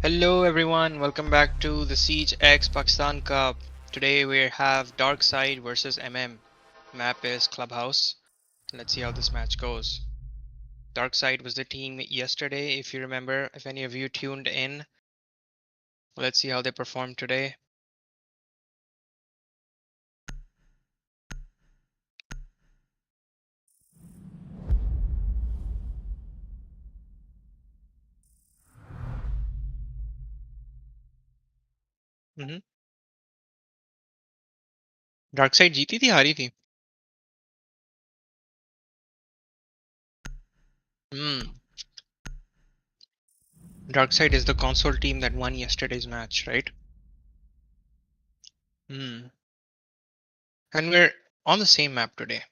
Hello everyone, welcome back to the Siege X Pakistan Cup. Today we have Darkside versus MM. Map is Clubhouse. Let's see how this match goes. Darkside was the team yesterday, if you remember, if any of you tuned in. Let's see how they perform today. Darkside जीती थी हारी थी? Darkside is the console team that won yesterday's match, right? And we're on the same map today.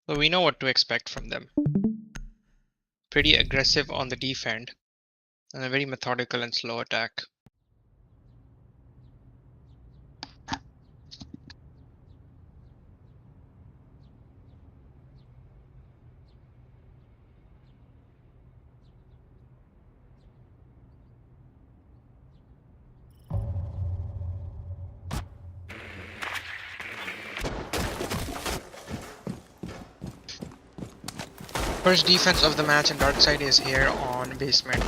So we know what to expect from them. Pretty aggressive on the defend and a very methodical and slow attack. First defense of the match in Darkside is here on basement.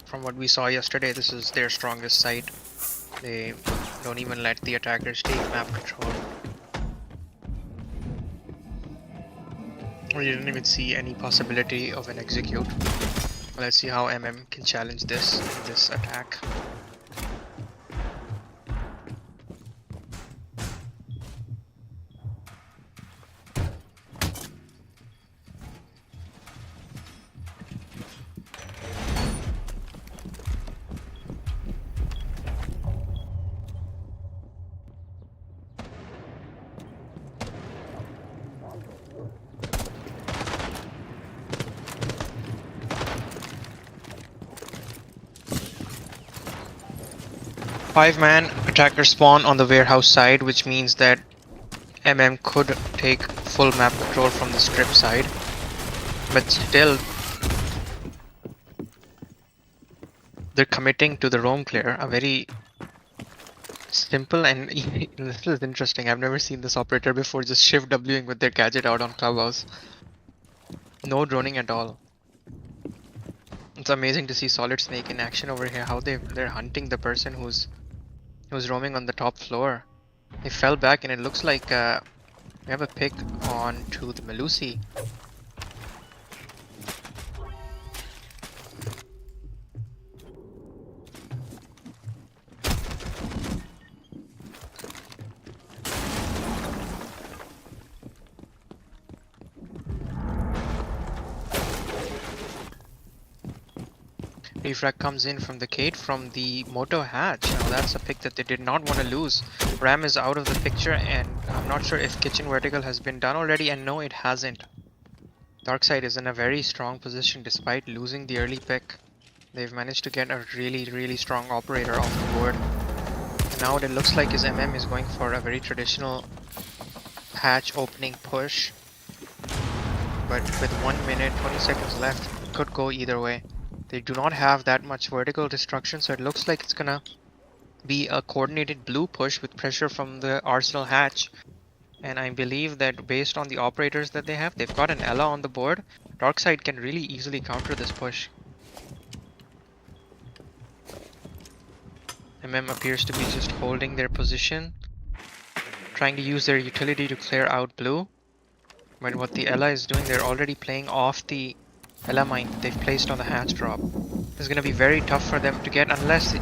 From what we saw yesterday, this is their strongest side. They don't even let the attackers take map control. We didn't even see any possibility of an execute. Let's see how MM can challenge this attack. Five-man attacker spawn on the warehouse side, which means that MM could take full map control from the strip side, but still they're committing to the roam clear, a very simple and this is interesting. I've never seen this operator before, just shift Wing with their gadget out on Clubhouse. No droning at all. It's amazing to see Solid Snake in action over here, how they're hunting the person who's roaming on the top floor. They fell back and it looks like we have a pick on to the Melusi. Refrag comes in from the Kate from the Moto hatch. Now that's a pick that they did not want to lose. Ram is out of the picture and I'm not sure if Kitchen Vertical has been done already, and no, it hasn't. Darkside is in a very strong position despite losing the early pick. They've managed to get a really strong operator off the board. And now it looks like his MM is going for a very traditional hatch opening push. But with 1 minute, 20 seconds left, it could go either way. They do not have that much vertical destruction, so it looks like it's gonna be a coordinated blue push with pressure from the Arsenal hatch. And I believe that based on the operators that they have, they've got an Ella on the board. Darkside can really easily counter this push. MM appears to be just holding their position, trying to use their utility to clear out blue. But what the Ella is doing, they're already playing off the Ella mine they've placed on the hatch drop. It's gonna be very tough for them to get unless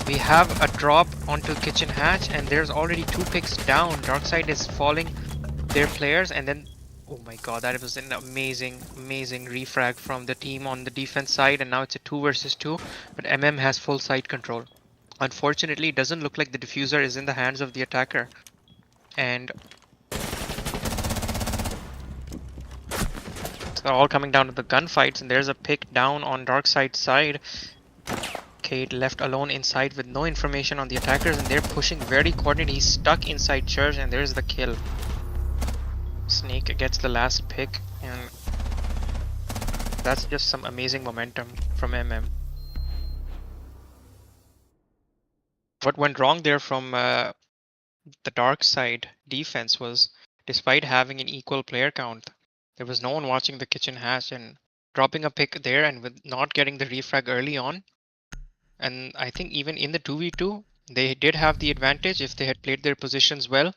we have a drop onto kitchen hatch and there's already 2 picks down. Darkside is falling their players, and then oh my god, that was an amazing refrag from the team on the defense side, and now it's a 2 versus 2, but MM has full site control. Unfortunately, it doesn't look like the diffuser is in the hands of the attacker, and they're all coming down to the gunfights, and there's a pick down on Darkside's side. Kate left alone inside with no information on the attackers, and they're pushing very coordinated. He's stuck inside church, and there's the kill. Snake gets the last pick, and that's just some amazing momentum from MM. What went wrong there from the dark side defense was, despite having an equal player count, there was no one watching the kitchen hatch, and dropping a pick there and with not getting the refrag early on. And I think even in the 2v2, they did have the advantage if they had played their positions well.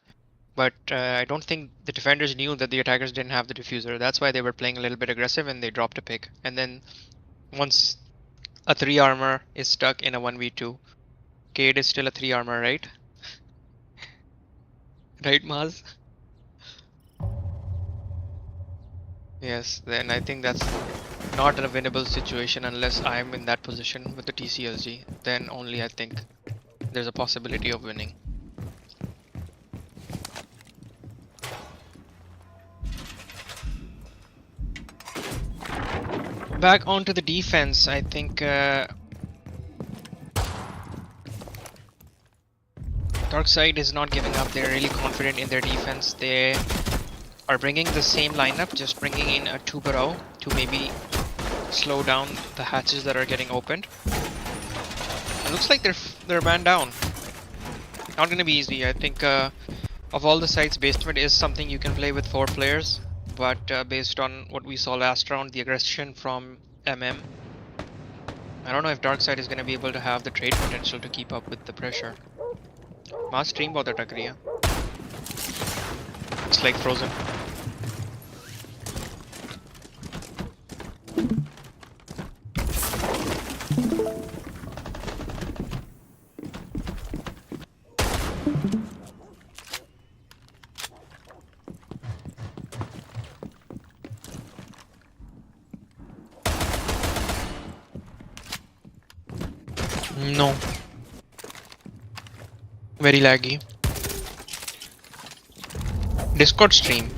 But I don't think the defenders knew that the attackers didn't have the diffuser. That's why they were playing a little bit aggressive and they dropped a pick. And then once a 3 armor is stuck in a 1v2, Cade is still a 3 armor, right? Right, Maz? Yes, then I think that's not a winnable situation unless I'm in that position with the TCLG. Then only I think there's a possibility of winning. Back onto the defense, I think Darkside is not giving up. They're really confident in their defense. They are bringing the same lineup, just bringing in a 2 Barrow to maybe slow down the hatches that are getting opened. It looks like they're man down. Not gonna be easy. I think of all the sites, basement is something you can play with 4 players, but based on what we saw last round, the aggression from MM, I don't know if Darkside is gonna be able to have the trade potential to keep up with the pressure. Mass stream बहुत अटक रही है. It's like frozen. No. Very laggy. Discord stream.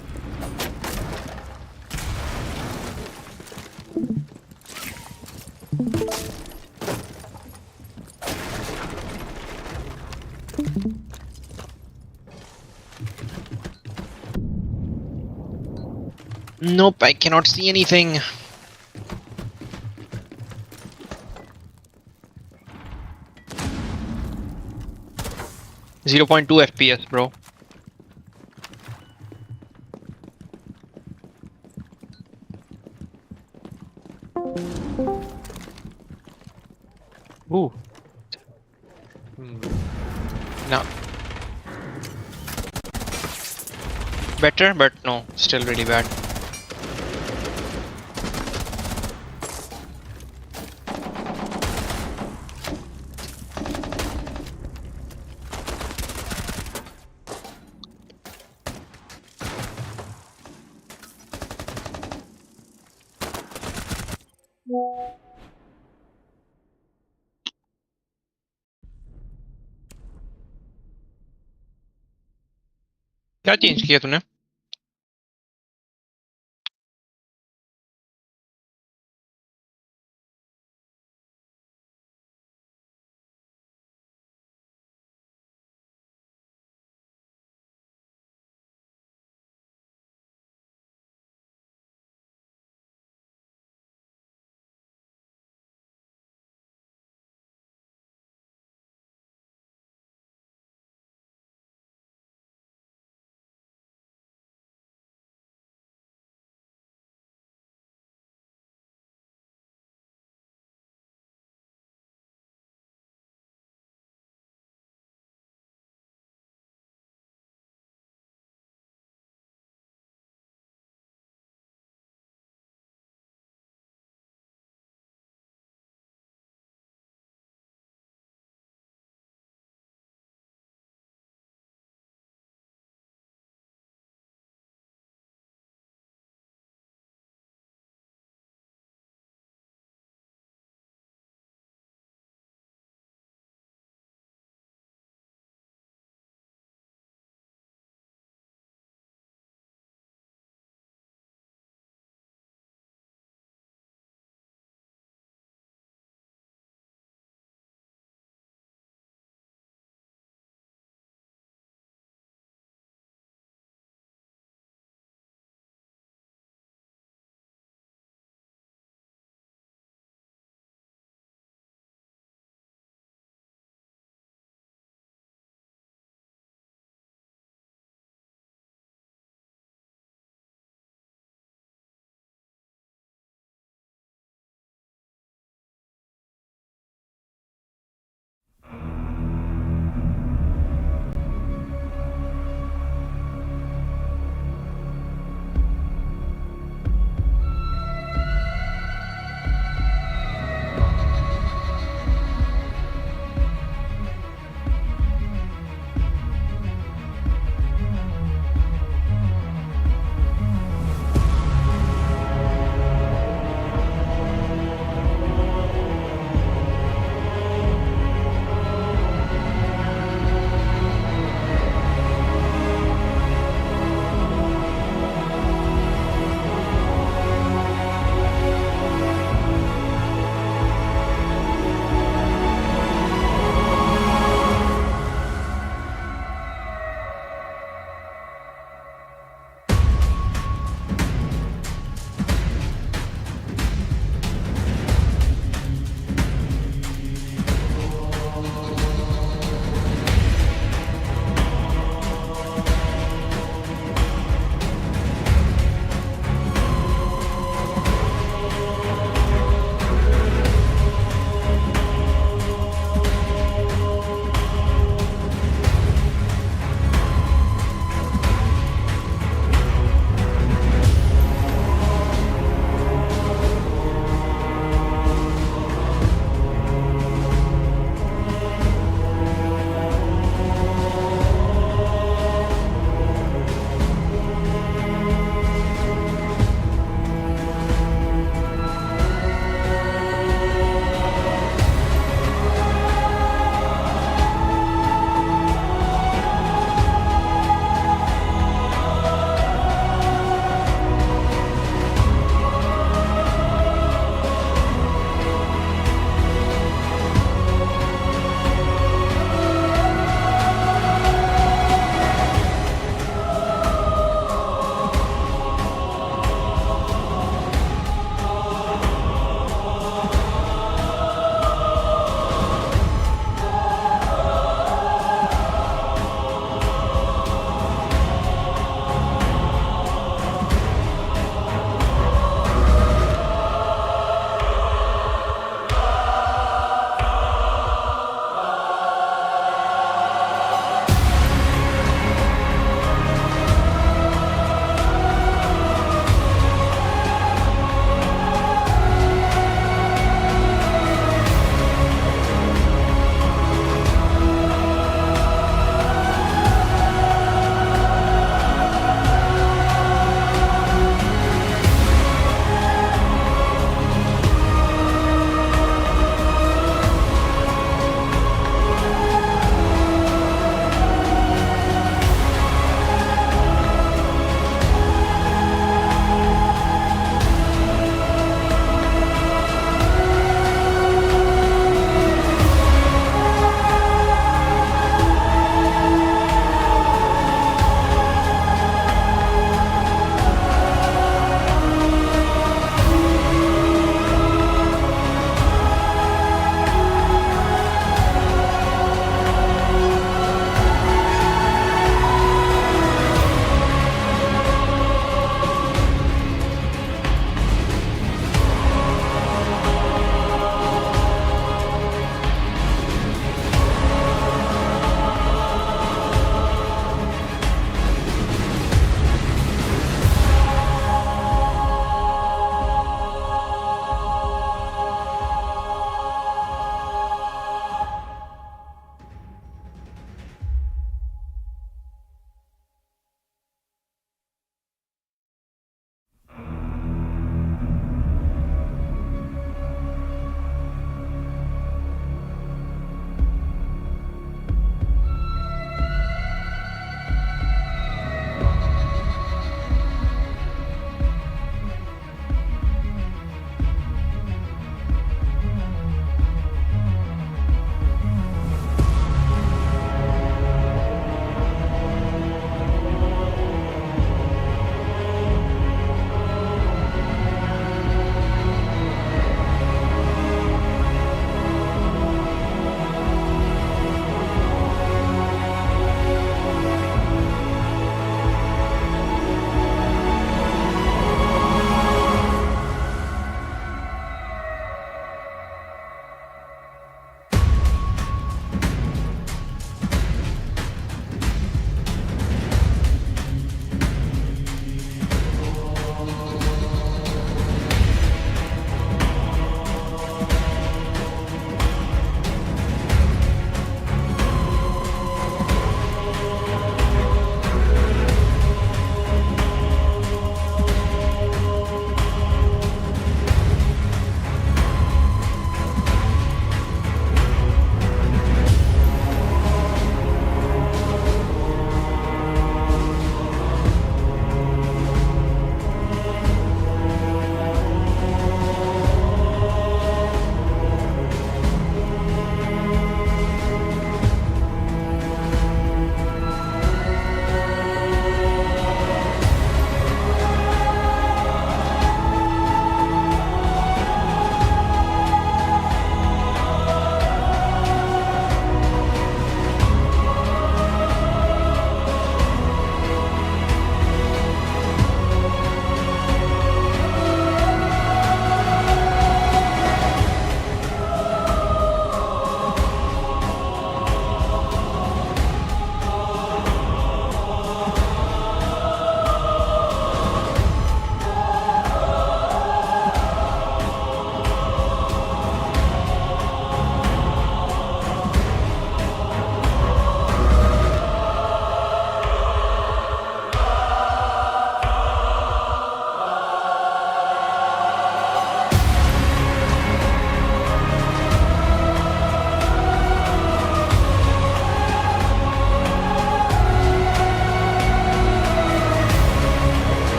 Nope, I cannot see anything. .2 FPS, bro. Ooh. No. Better, but no, still really bad. क्या change किया तूने?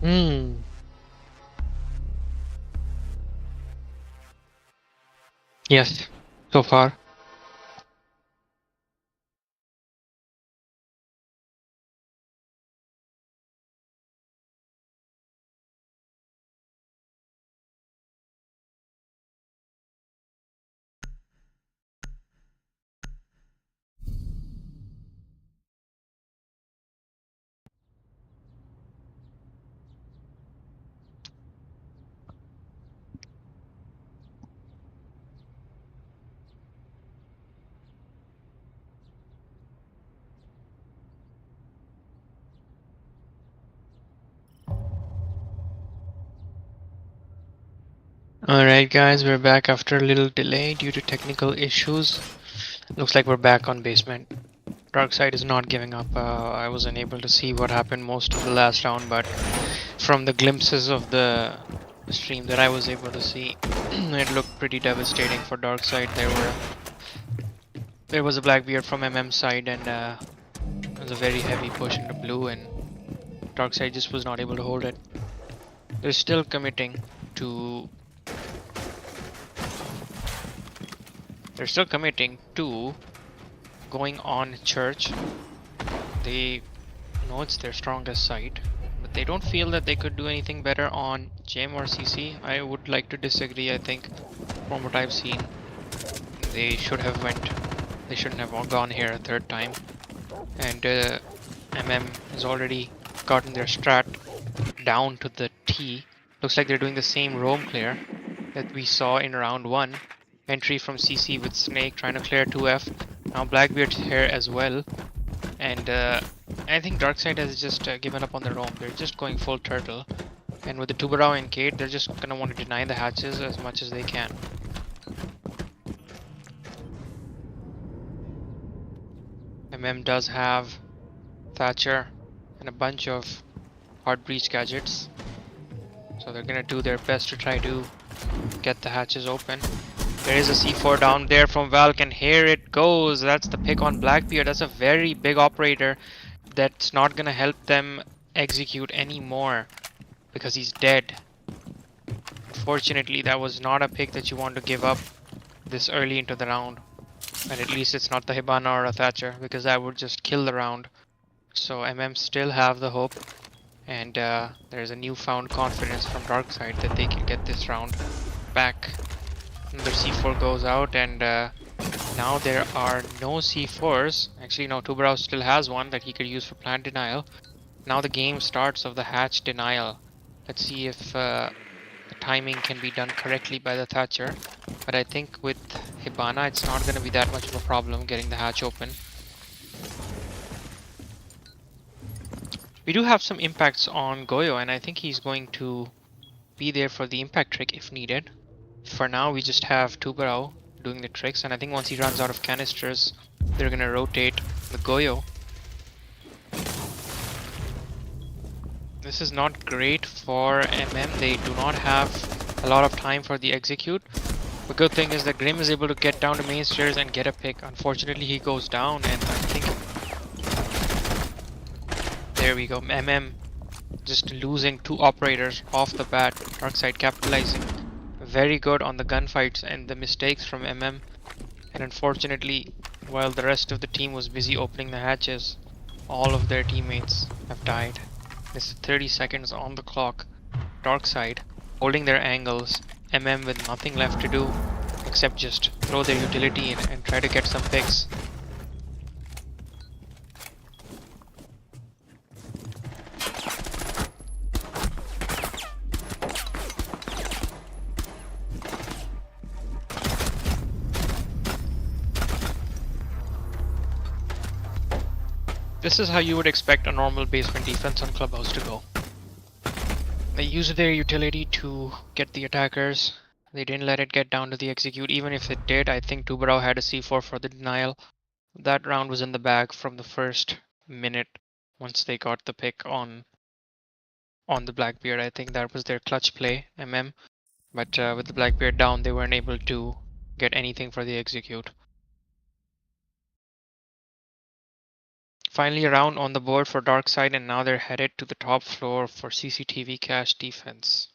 Hmm. Yes, so far. Alright guys, we're back after a little delay due to technical issues. Looks like we're back on basement. Darkside is not giving up. I was unable to see what happened most of the last round, but from the glimpses of the stream that I was able to see, it looked pretty devastating for Darkside. There was a Blackbeard from MM side, and it was a very heavy push into blue, and Darkside just was not able to hold it. They're still committing to. They're still committing to going on church. They know it's their strongest side, but they don't feel that they could do anything better on Gem or CC. I would like to disagree. I think from what I've seen, they should have went. They shouldn't have gone here a third time. And MM has already gotten their strat down to the T. Looks like they're doing the same roam clear that we saw in round 1. Entry from CC with Snake trying to clear 2F. Now Blackbeard's here as well. And I think Darkside has just given up on the roam. They're just going full turtle. And with the Tubarão and Kate, they're just gonna want to deny the hatches as much as they can. MM does have Thatcher and a bunch of hard breach gadgets. So they're gonna do their best to try to get the hatches open. There is a C4 down there from Valk, and here it goes. That's the pick on Blackbeard. That's a very big operator that's not gonna help them execute anymore because he's dead. Unfortunately, that was not a pick that you want to give up this early into the round. And at least it's not the Hibana or a Thatcher, because that would just kill the round. So MM still have the hope, and there's a newfound confidence from Darkside that they can get this round back. Another C4 goes out, and now there are no C4s. Actually, no, Tubarão still has one that he could use for plant denial. Now the game starts of the hatch denial. Let's see if the timing can be done correctly by the Thatcher. But I think with Hibana, it's not going to be that much of a problem getting the hatch open. We do have some impacts on Goyo, and I think he's going to be there for the impact trick if needed. For now, we just have Tubarão doing the tricks, and I think once he runs out of canisters, they're gonna rotate the Goyo. This is not great for MM. They do not have a lot of time for the execute. The good thing is that Grim is able to get down to main stairs and get a pick. Unfortunately, he goes down, and I think... There we go. MM just losing 2 operators off the bat. Darkside capitalizing very good on the gunfights and the mistakes from MM. And unfortunately, while the rest of the team was busy opening the hatches, all of their teammates have died. There's 30 seconds on the clock. Darkside holding their angles. MM with nothing left to do except just throw their utility in and try to get some picks. This is how you would expect a normal basement defense on Clubhouse to go. They used their utility to get the attackers. They didn't let it get down to the execute. Even if it did, I think Tubarão had a C4 for the denial. That round was in the bag from the first minute once they got the pick on the Blackbeard. I think that was their clutch play, MM. But with the Blackbeard down, they weren't able to get anything for the execute. Finally, a round on the board for Dark Side, and now they're headed to the top floor for CCTV cache defense.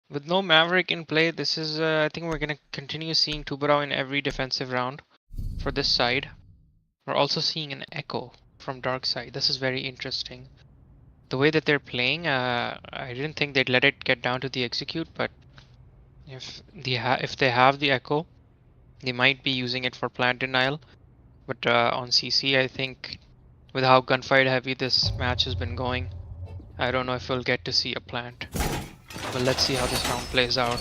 With no Maverick in play, this is, I think we're going to continue seeing Tubarão in every defensive round for this side. We're also seeing an Echo from Dark Side. This is very interesting. The way that they're playing, I didn't think they'd let it get down to the execute, but if they have the Echo, they might be using it for plant denial. But on CC, I think with how gunfight heavy this match has been going, I don't know if we'll get to see a plant. But let's see how this round plays out.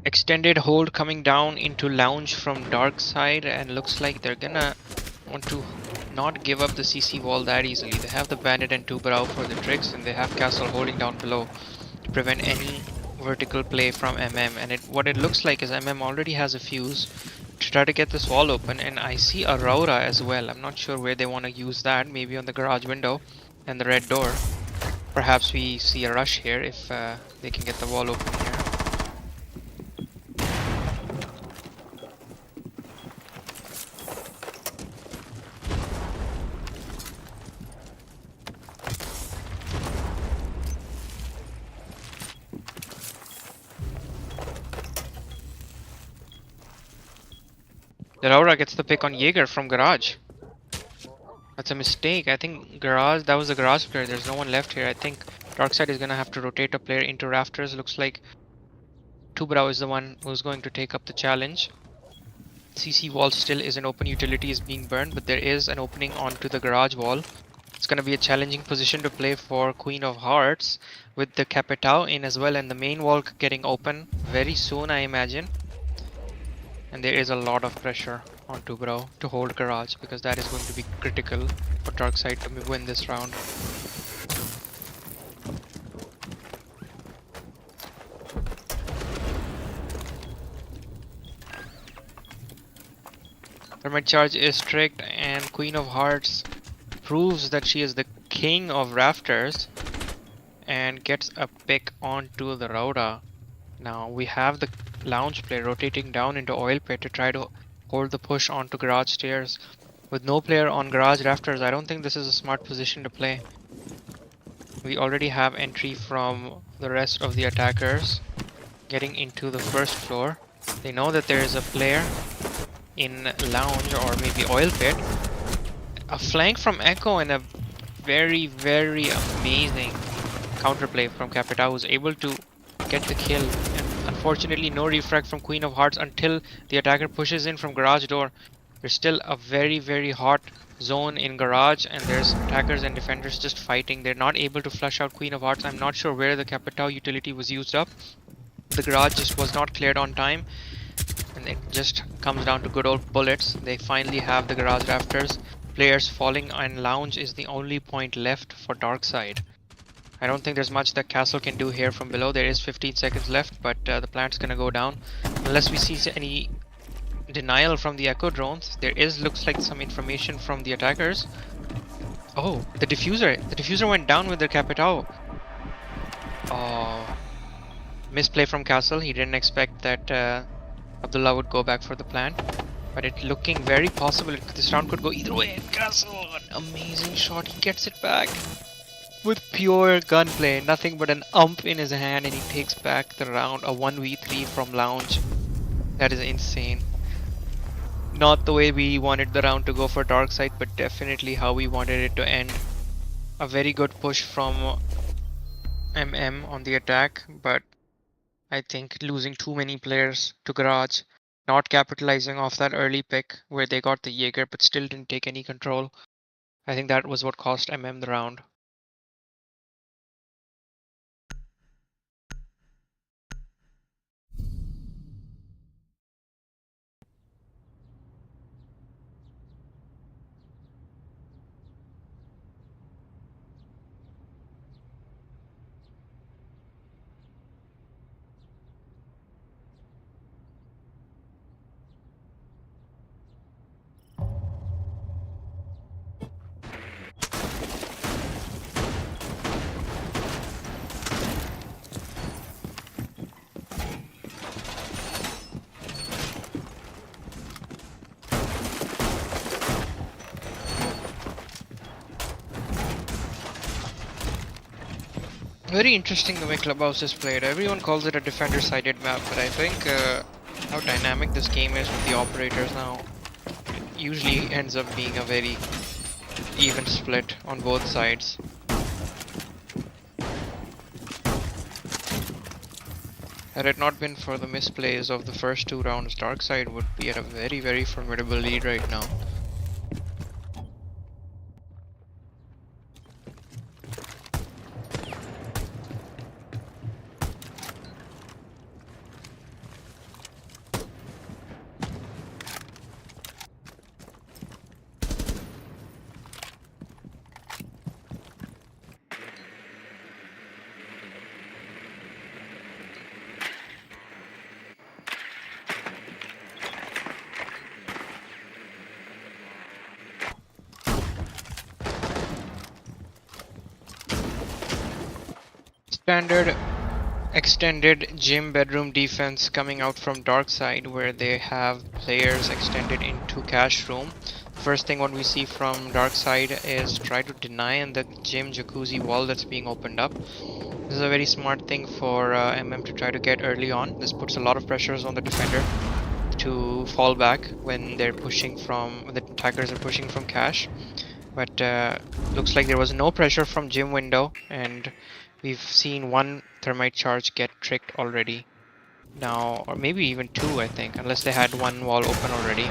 Extended hold coming down into lounge from Dark Side, and looks like they're gonna want to not give up the CC wall that easily. They have the Bandit and Tubarão for the tricks, and they have Castle holding down below to prevent any vertical play from MM. And what it looks like is MM already has a fuse to try to get this wall open, and I see Aurora as well. I'm not sure where they want to use that, maybe on the garage window and the red door. Perhaps we see a rush here if they can get the wall open here. Aurora gets the pick on Jaeger from garage. That's a mistake. I think garage, that was a garage player. There's no one left here. I think Darkside is gonna have to rotate a player into rafters. Looks like Tubarão is the one who's going to take up the challenge. CC wall still is an open, utility is being burned, but there is an opening onto the garage wall. It's gonna be a challenging position to play for Queen of Hearts with the Capitão in as well, and the main wall getting open very soon, I imagine. And there is a lot of pressure on Tubarão to hold garage, because that is going to be critical for Darkside to win this round. Thermite charge is strict, and Queen of Hearts proves that she is the king of rafters and gets a pick onto the Rhoda. Now we have the lounge player rotating down into oil pit to try to hold the push onto garage stairs. With no player on garage rafters, I don't think this is a smart position to play. We already have entry from the rest of the attackers getting into the first floor. They know that there is a player in lounge or maybe oil pit. A flank from Echo and a very, very amazing counterplay from Capitão, who's able to get the kill. And unfortunately, no refrag from Queen of Hearts until the attacker pushes in from garage door. There's still a very, very hot zone in garage, and there's attackers and defenders just fighting. They're not able to flush out Queen of Hearts. I'm not sure where the Capitão utility was used up. The garage just was not cleared on time, and it just comes down to good old bullets. They finally have the garage rafters. Players falling, and lounge is the only point left for Darkside. I don't think there's much that Castle can do here from below. There is 15 seconds left, but the plant's gonna go down unless we see any denial from the Echo drones. There looks like some information from the attackers. Oh, the diffuser went down with the Capitão. Oh, misplay from Castle. He didn't expect that Abdullah would go back for the plant, but it's looking very possible. This round could go either way. And Castle, an amazing shot. He gets it back with pure gunplay, nothing but an ump in his hand, and he takes back the round. A 1v3 from lounge. That is insane. Not the way we wanted the round to go for Darkside, but definitely how we wanted it to end. A very good push from MM on the attack, but I think losing too many players to garage, not capitalizing off that early pick where they got the Jaeger but still didn't take any control. I think that was what cost MM the round. Very interesting the way Clubhouse is played. Everyone calls it a defender-sided map, but I think how dynamic this game is with the operators now, it usually ends up being a very even split on both sides. Had it not been for the misplays of the first 2 rounds, Darkside would be at a very, very formidable lead right now. Standard extended gym bedroom defense coming out from Darkside, where they have players extended into cash room. First thing what we see from Darkside is try to deny the gym jacuzzi wall that's being opened up. This is a very smart thing for MM to try to get early on. This puts a lot of pressures on the defender to fall back when they're pushing from, the attackers are pushing from cash. But looks like there was no pressure from gym window, and we've seen one thermite charge get tricked already now, or maybe even 2, I think, unless they had one wall open already.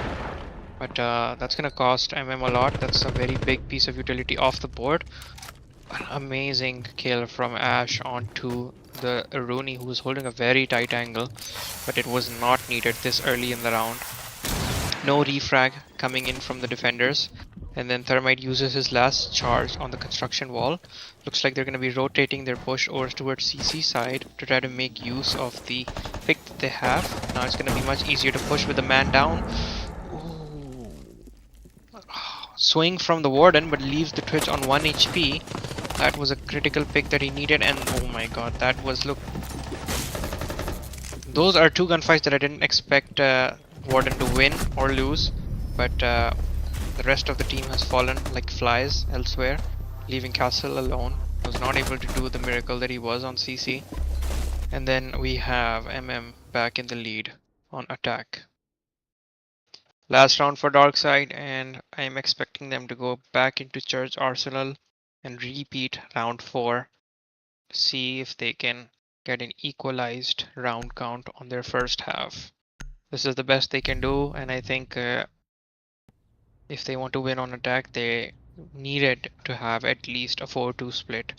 But that's gonna cost MM a lot. That's a very big piece of utility off the board. An amazing kill from Ash onto the Rooney, who was holding a very tight angle, but it was not needed this early in the round. No refrag coming in from the defenders. And then Thermite uses his last charge on the construction wall. Looks like they're going to be rotating their push over towards CC side to try to make use of the pick that they have. Now it's going to be much easier to push with the man down. Ooh. Swing from the Warden, but leaves the Twitch on 1 HP. That was a critical pick that he needed, and oh my god, that was, look. Those are 2 gunfights that I didn't expect Warden to win or lose, but the rest of the team has fallen like flies elsewhere, leaving Castle alone. Was not able to do the miracle that he was on CC. And then we have MM back in the lead on attack. Last round for Darkside, and I am expecting them to go back into Church Arsenal and repeat round 4 to see if they can get an equalized round count on their first half. This is the best they can do, and I think if they want to win on attack, they needed to have at least a 4-2 split.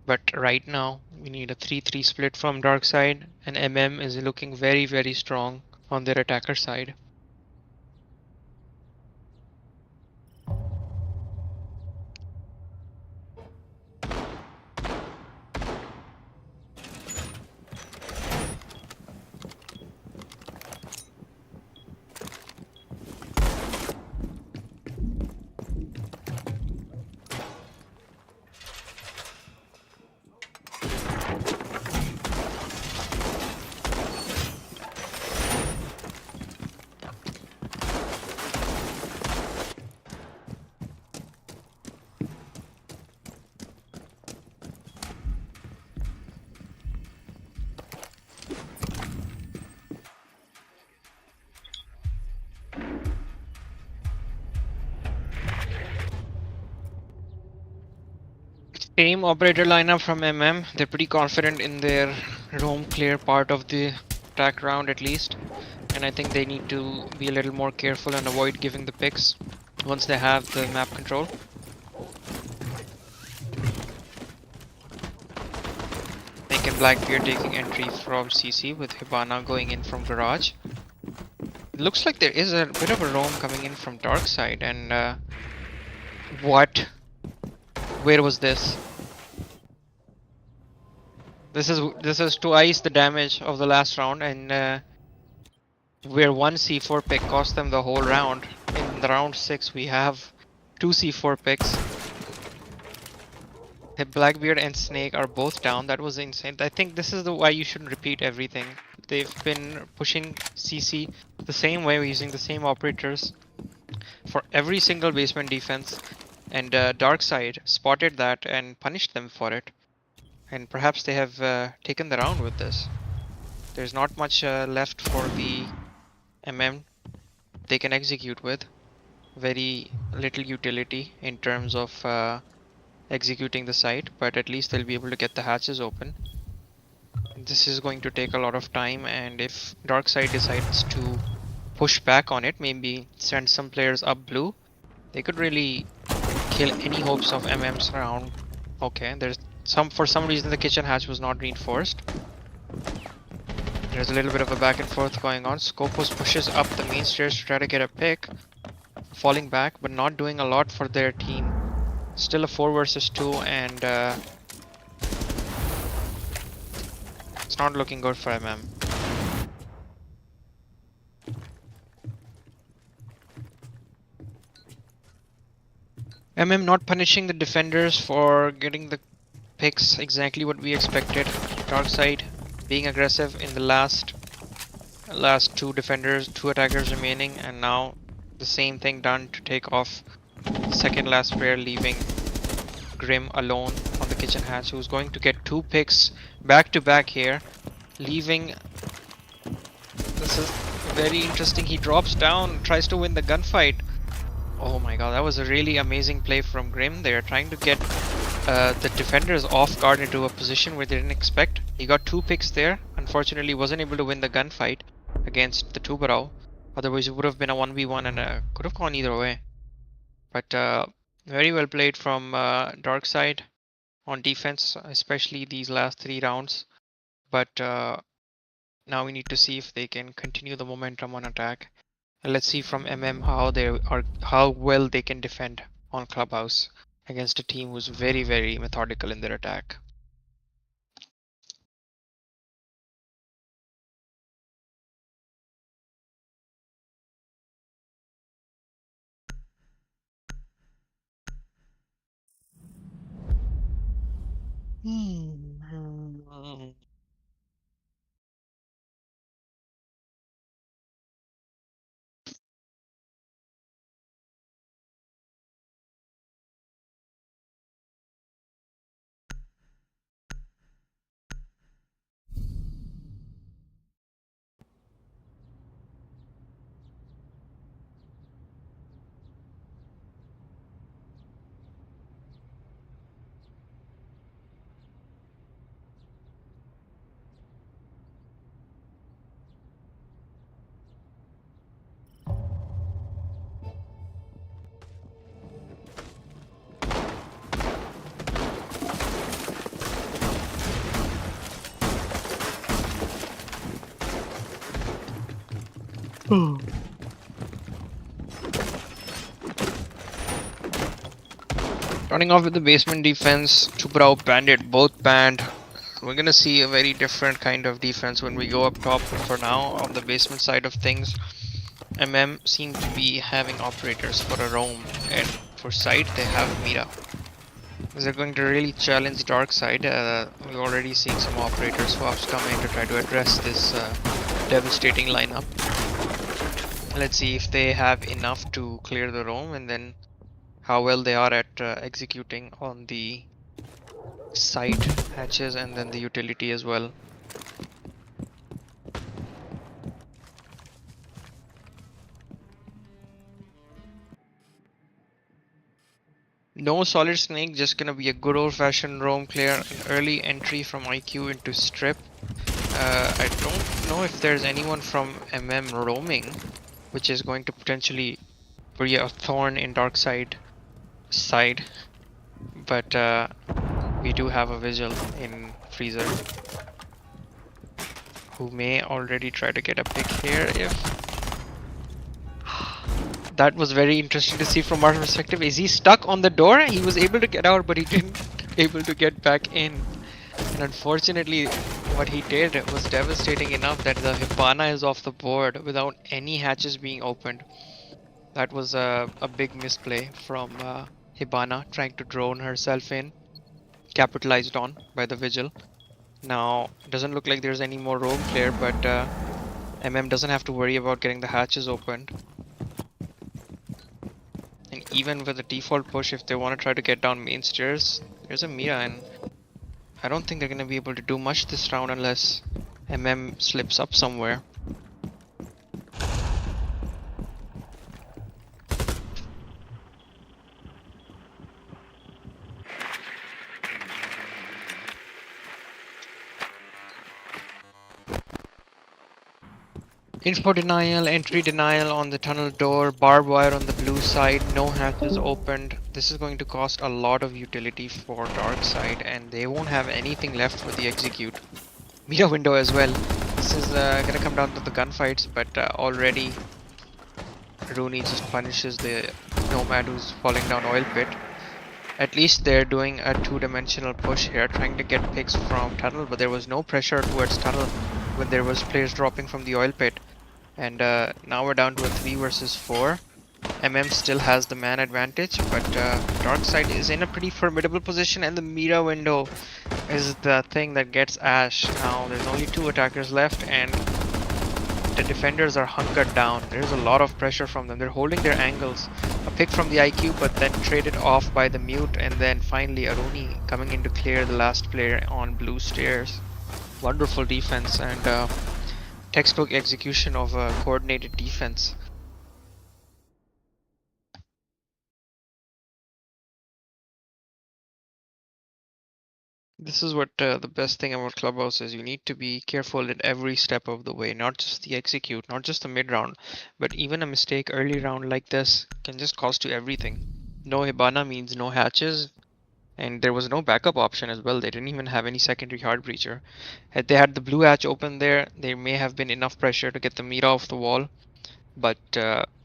But right now, we need a 3-3 split from Darkside, and MM is looking very, very strong on their attacker side. Same operator lineup from MM. They're pretty confident in their roam clear part of the attack round at least. And I think they need to be a little more careful and avoid giving the picks once they have the map control. Nick and Blackbeard taking entry from CC with Hibana going in from garage. It looks like there is a bit of a roam coming in from Darkside, and what? Where was this? This is twice the damage of the last round, and where one C4 pick cost them the whole round. In the round 6 we have 2 C4 picks. Blackbeard and Snake are both down. That was insane. I think this is why you shouldn't repeat everything. They've been pushing CC the same way, using the same operators for every single basement defense, and Darkside spotted that and punished them for it. and perhaps they have taken the round with this. There's not much left for the MM they can execute with. Very little utility in terms of executing the site, but at least they'll be able to get the hatches open. This is going to take a lot of time, and if Darkside decides to push back on it, maybe send some players up blue, they could really kill any hopes of MM's round. Okay, for some reason the kitchen hatch was not reinforced. There's a little bit of a back and forth going on. Scopus pushes up the main stairs to try to get a pick, falling back, but not doing a lot for their team. Still a 4 versus 2, and it's not looking good for MM. MM not punishing the defenders for getting the picks exactly what we expected. Darkside being aggressive in the last two attackers remaining, and now the same thing done to take off second last player, leaving Grim alone on the kitchen hatch, who's going to get 2 picks back to back here, leaving. This is very interesting. He drops down, tries to win the gunfight. Oh my god, that was a really amazing play from Grim. They are trying to get the defenders off guard into a position where they didn't expect. He got 2 picks there. Unfortunately, wasn't able to win the gunfight against the Tubarão. Otherwise, it would have been a 1v1 and could have gone either way. But very well played from Darkside on defense, especially these last 3 rounds. But now we need to see if they can continue the momentum on attack. And let's see from MM how well they can defend on Clubhouse against a team who's very, very methodical in their attack. Starting off with the basement defense, Tubarão Bandit both banned. We're gonna see a very different kind of defense when we go up top. But for now, on the basement side of things, MM seem to be having operators for a roam, and for side they have Mira. They're going to really challenge Darkside. We're already seeing some operator swaps come in to try to address this devastating lineup. Let's see if they have enough to clear the roam, and then how well they are at executing on the side hatches and then the utility as well. No solid snake, just gonna be a good old-fashioned roam clear, an early entry from IQ into strip. I don't know if there's anyone from MM roaming, which is going to potentially be a thorn in Darkside side, but we do have a vigil in Freezer, who may already try to get a pick here if... That was very interesting to see from our perspective. Is he stuck on the door? He was able to get out, but he didn't able to get back in. And unfortunately, what he did was devastating enough that the Hibana is off the board without any hatches being opened. That was a big misplay from Hibana, trying to drone herself in, capitalized on by the Vigil. Now, doesn't look like there's any more roam clear, but MM doesn't have to worry about getting the hatches opened. And even with the default push, if they want to try to get down main stairs, there's a Mira, and I don't think they're gonna be able to do much this round unless MM slips up somewhere. Info denial, entry denial on the tunnel door, barbed wire on the blue side, no hatches opened. This is going to cost a lot of utility for dark side, and they won't have anything left for the execute. Media window as well. This is gonna come down to the gunfights, but already Rooney just punishes the nomad who's falling down oil pit. At least they're doing a two-dimensional push here, trying to get picks from tunnel, but there was no pressure towards tunnel when there was players dropping from the oil pit. And now we're down to a 3 versus 4. MM still has the man advantage, but Darkside is in a pretty formidable position, and the Mira window is the thing that gets Ash. Now there's only 2 attackers left, and the defenders are hunkered down. There's a lot of pressure from them. They're holding their angles. A pick from the IQ, but then traded off by the mute, and then finally Aruni coming in to clear the last player on blue stairs. Wonderful defense and textbook execution of a coordinated defense. This is what the best thing about Clubhouse is. You need to be careful at every step of the way, not just the execute, not just the mid round, but even a mistake early round like this can just cost you everything. No Hibana means no hatches, and there was no backup option as well. They didn't even have any secondary hard breacher. Had they had the blue hatch open there may have been enough pressure to get the Mira off the wall, but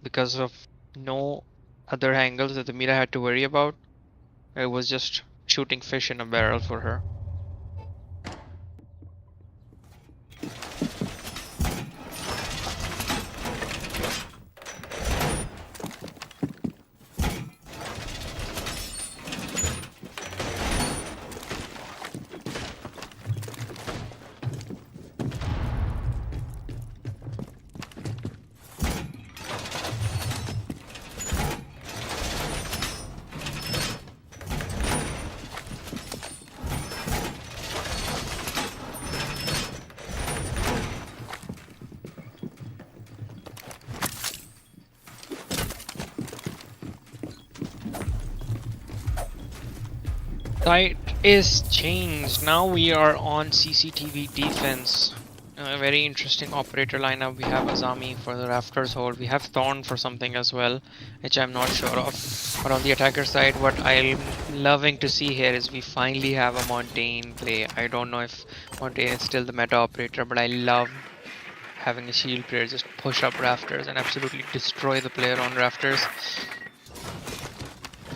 because of no other angles that the Mira had to worry about, it was just shooting fish in a barrel for her. Site is changed. Now we are on CCTV defense. A very interesting operator lineup. We have Azami for the rafters hold. We have Thorn for something as well, which I'm not sure of. But on the attacker side, what I'm loving to see here is we finally have a Montaigne play. I don't know if Montaigne is still the meta operator, but I love having a shield player just push up rafters and absolutely destroy the player on rafters.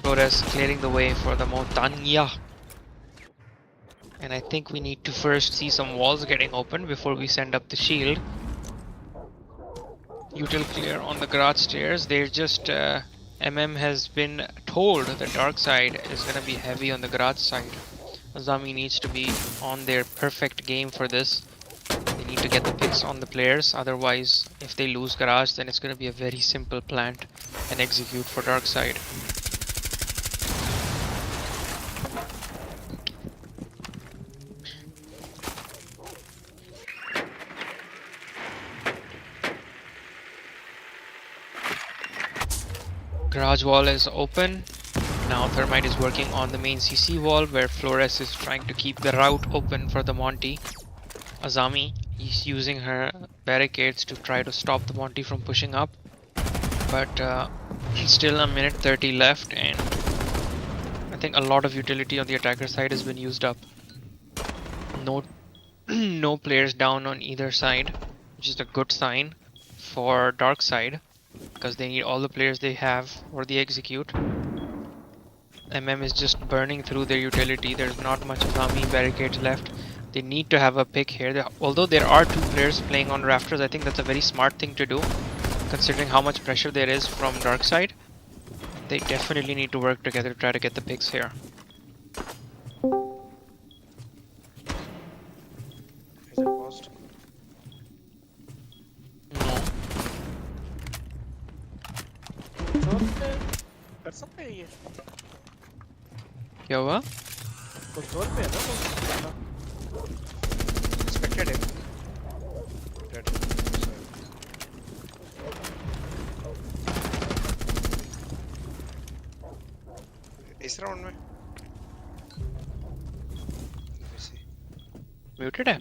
Flores clearing the way for the Montaña. And I think we need to first see some walls getting open before we send up the shield. Util clear on the garage stairs. They're just MM has been told the dark side is gonna be heavy on the garage side. Azami needs to be on their perfect game for this. They need to get the picks on the players, otherwise if they lose garage then it's gonna be a very simple plant and execute for dark side. Garage wall is open. Now Thermite is working on the main CC wall where Flores is trying to keep the route open for the Monty. Azami is using her barricades to try to stop the Monty from pushing up. But still a minute 30 left, and I think a lot of utility on the attacker side has been used up. No players down on either side, which is a good sign for dark side, because they need all the players they have for the execute. MM is just burning through their utility. There's not much Azami barricades left. They need to have a pick here. Although there are 2 players playing on rafters, I think that's a very smart thing to do, considering how much pressure there is from dark side. They definitely need to work together to try to get the picks here. Is it paused? No. कर सकते हैं ये क्या हुआ? Control पे है ना वो? Expected him. Dead. इस राउंड में Let me see. Muted है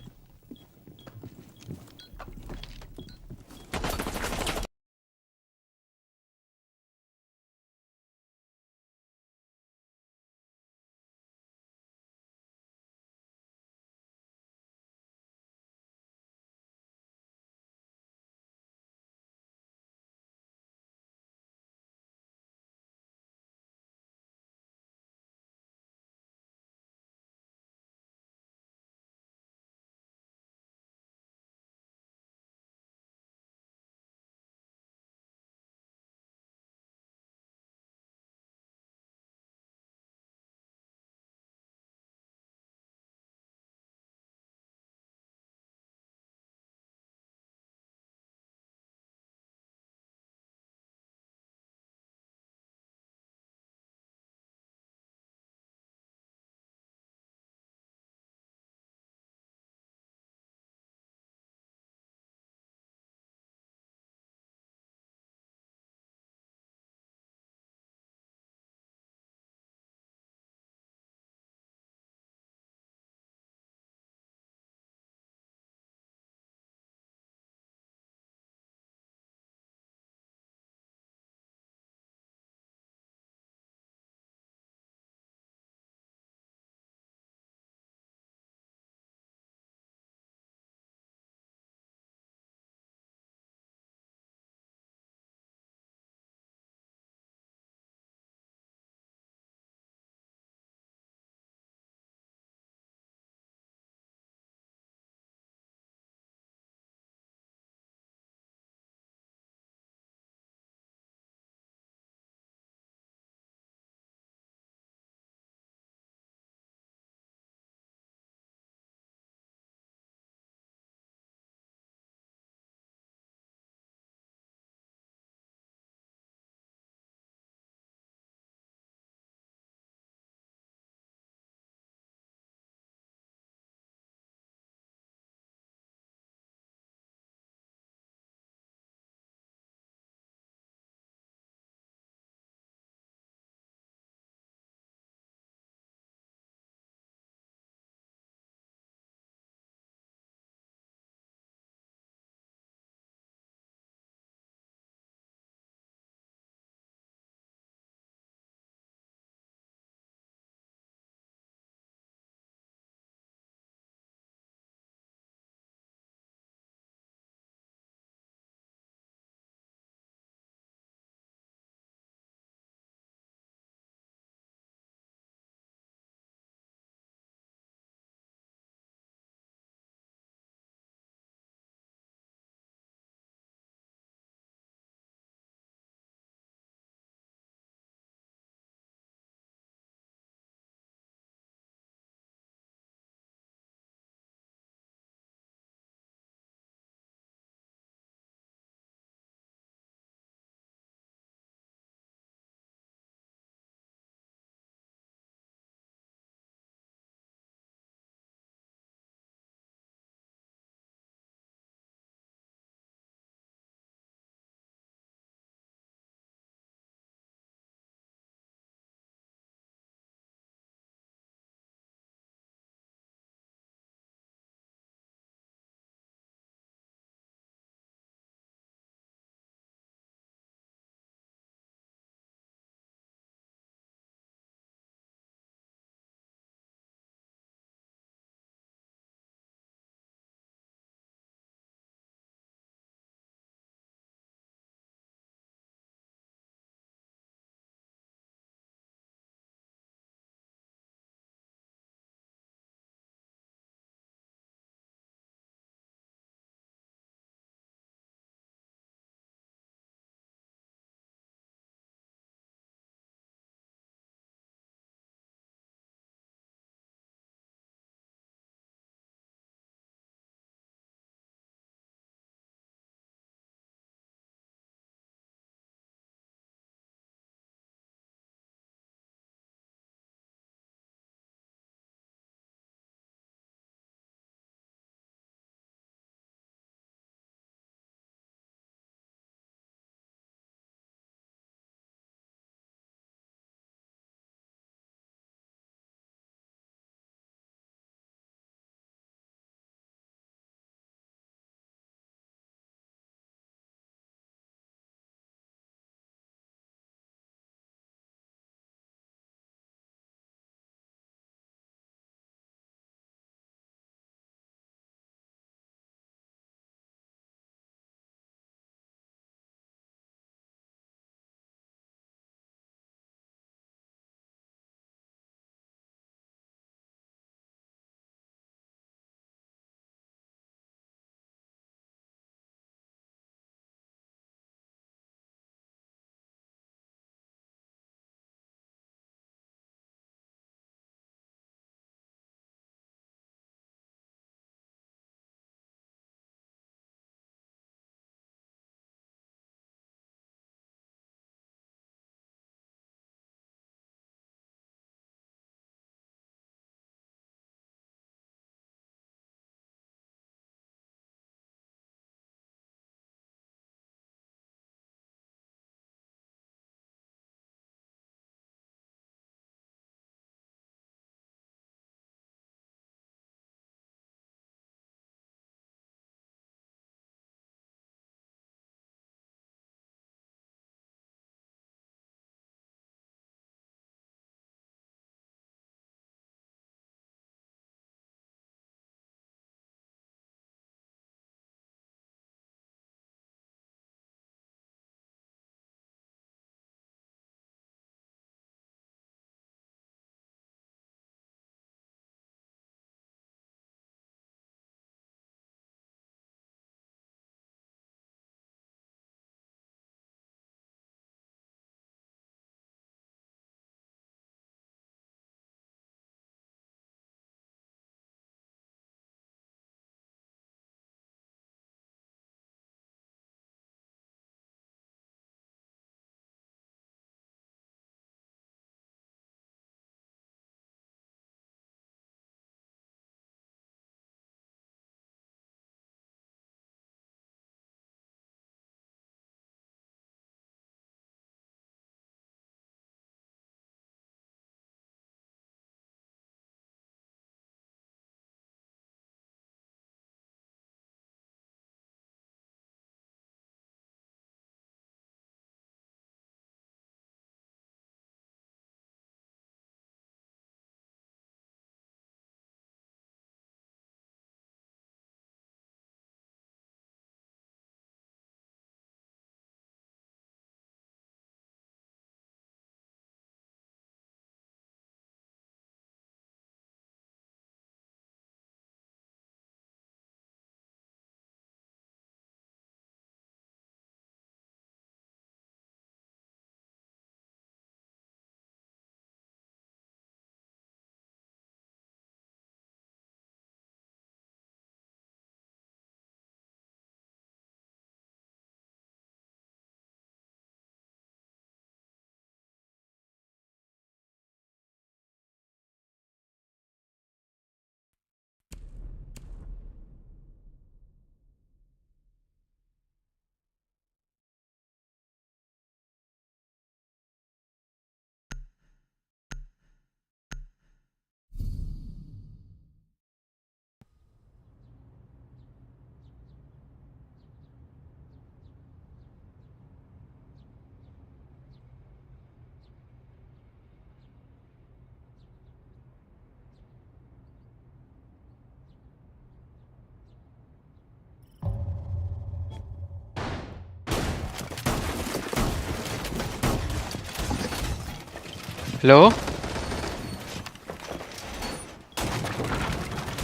Hello?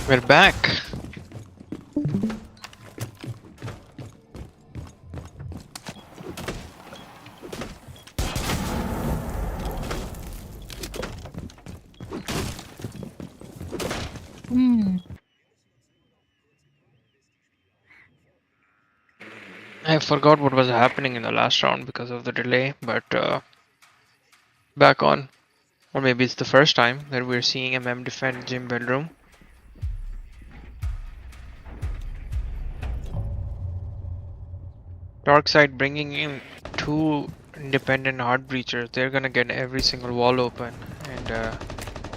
We're back. I forgot what was happening in the last round because of the delay, but back on. Or maybe it's the first time that we're seeing MM defend gym bedroom. Darkside bringing in two independent hard breachers. They're gonna get every single wall open, and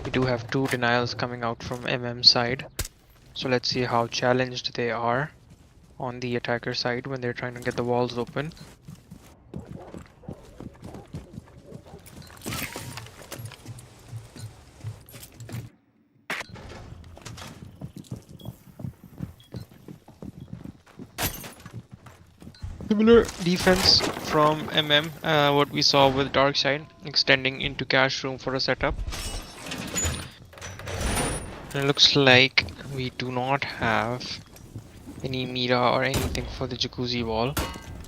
we do have two denials coming out from MM side. So let's see how challenged they are on the attacker side when they're trying to get the walls open. Similar defense from MM, what we saw with Darkside, extending into cash room for a setup. And it looks like we do not have any Mira or anything for the jacuzzi wall.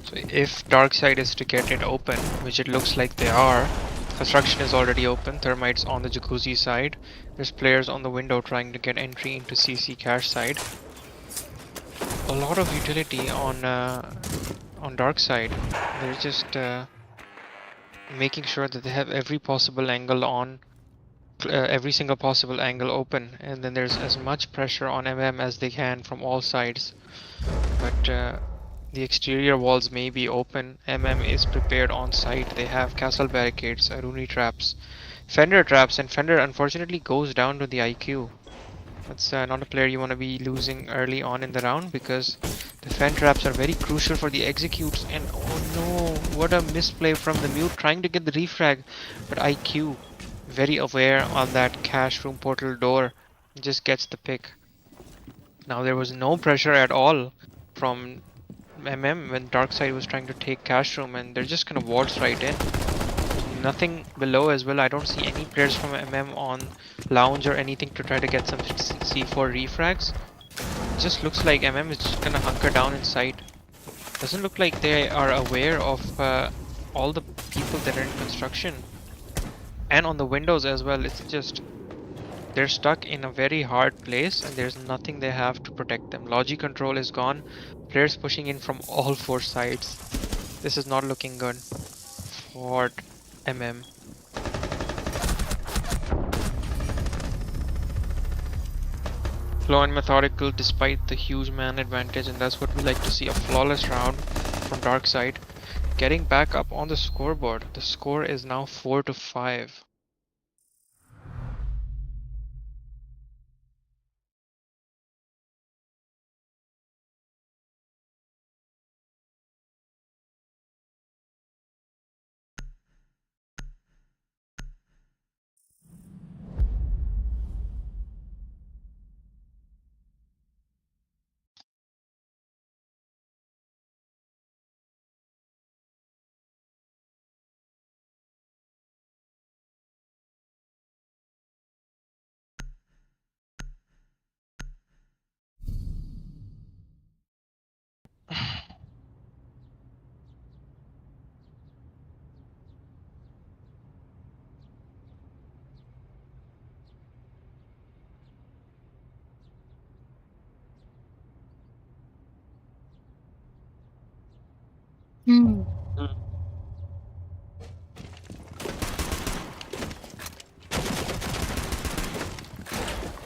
So if Darkside is to get it open, which it looks like they are, construction is already open, thermites on the jacuzzi side. There's players on the window trying to get entry into CC cache side. A lot of utility on Darkside. They're just making sure that they have every possible angle on, every single possible angle open, and then there's as much pressure on MM as they can from all sides. But the exterior walls may be open. MM is prepared on site. They have castle barricades, Aruni traps, Fender traps, and Fender unfortunately goes down to the IQ. That's not a player you want to be losing early on in the round, because the Fender traps are very crucial for the executes. And oh no, what a misplay from the mute trying to get the refrag, but IQ very aware on that cache room portal door, just gets the pick. Now there was no pressure at all from MM when Darkside was trying to take cache room, and they're just gonna waltz right in. Nothing below as well. I don't see any players from MM on lounge or anything to try to get some C4 refrags. It just looks like MM is just gonna hunker down inside. Doesn't look like they are aware of all the people that are in construction and on the windows as well. It's just they're stuck in a very hard place and there's nothing they have to protect them. Logi control is gone. Players pushing in from all four sides. This is not looking good for MM. Slow and methodical despite the huge man advantage, and that's what we like to see, a flawless round from Darkside. Getting back up on the scoreboard. The score is now 4-5.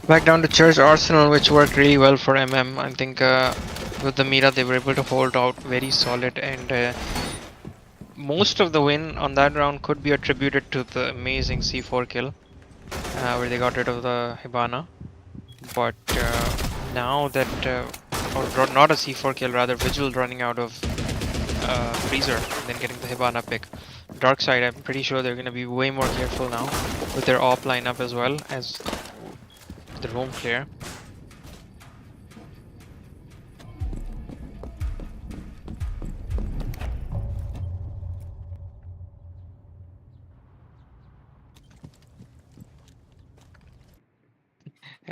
Back down to Church Arsenal, which worked really well for MM. I think with the Mira they were able to hold out very solid, and most of the win on that round could be attributed to the amazing C4 kill where they got rid of the Hibana. But now that, or not a C4 kill, rather Vigil running out of Freezer and then getting the Hibana pick. Darkside, I'm pretty sure they're going to be way more careful now with their AWP lineup as well as the roam clear.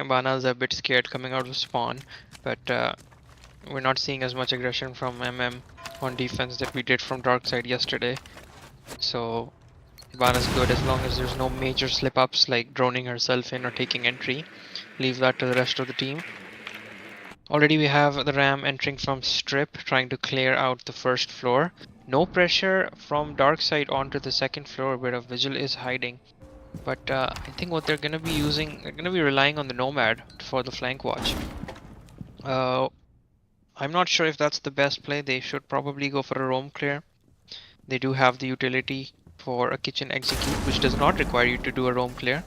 Hibana's a bit scared coming out of spawn, but we're not seeing as much aggression from MM on defense that we did from Darkside yesterday. So Hibana's good as long as there's no major slip-ups like droning herself in or taking entry. Leave that to the rest of the team. Already we have the Ram entering from Strip, trying to clear out the first floor. No pressure from Darkside onto the second floor where a Vigil is hiding. But I think what they're gonna be using, they're gonna be relying on the Nomad for the flank watch. I'm not sure if that's the best play. They should probably go for a roam clear. They do have the utility for a kitchen execute, which does not require you to do a roam clear.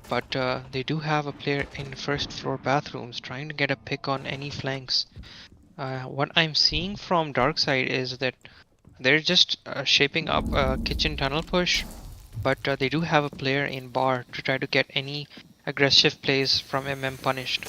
But they do have a player in first floor bathrooms trying to get a pick on any flanks. What I'm seeing from Darkside is that they're just shaping up a kitchen tunnel push, but they do have a player in bar to try to get any aggressive plays from MM punished.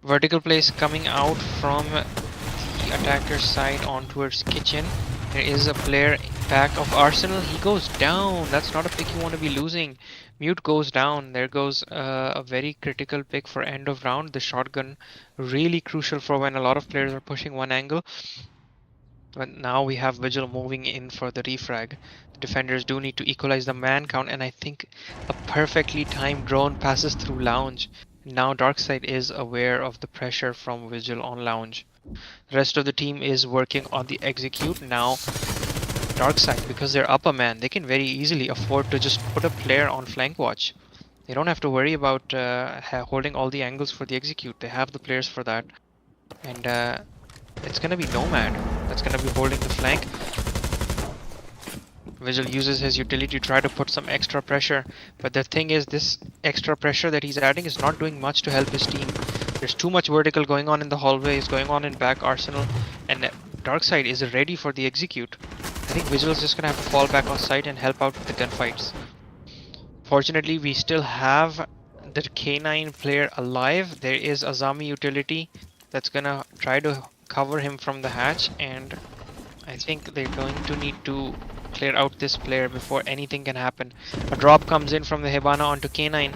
Vertical plays coming out from the attacker's side on towards kitchen. There is a player back of Arsenal. He goes down. That's not a pick you want to be losing. Mute goes down. There goes a very critical pick for end of round. The shotgun, really crucial for when a lot of players are pushing one angle. But now we have Vigil moving in for the refrag. The defenders do need to equalize the man count, and I think a perfectly timed drone passes through Lounge. Now Darkside is aware of the pressure from Vigil on Lounge. The rest of the team is working on the execute. Now Darkside, because they're up a man, they can very easily afford to just put a player on flank watch. They don't have to worry about holding all the angles for the execute. They have the players for that. And it's gonna be Nomad that's gonna be holding the flank. Vigil uses his utility to try to put some extra pressure, but the thing is, this extra pressure that he's adding is not doing much to help his team. There's too much vertical going on in the hallways, going on in back Arsenal, and Darkside is ready for the execute. I think Vigil is just gonna have to fall back on site and help out with the gunfights. Fortunately, we still have the K9 player alive. There is Azami utility that's gonna try to cover him from the hatch, and I think they're going to need to clear out this player before anything can happen. A drop comes in from the Hibana onto K9.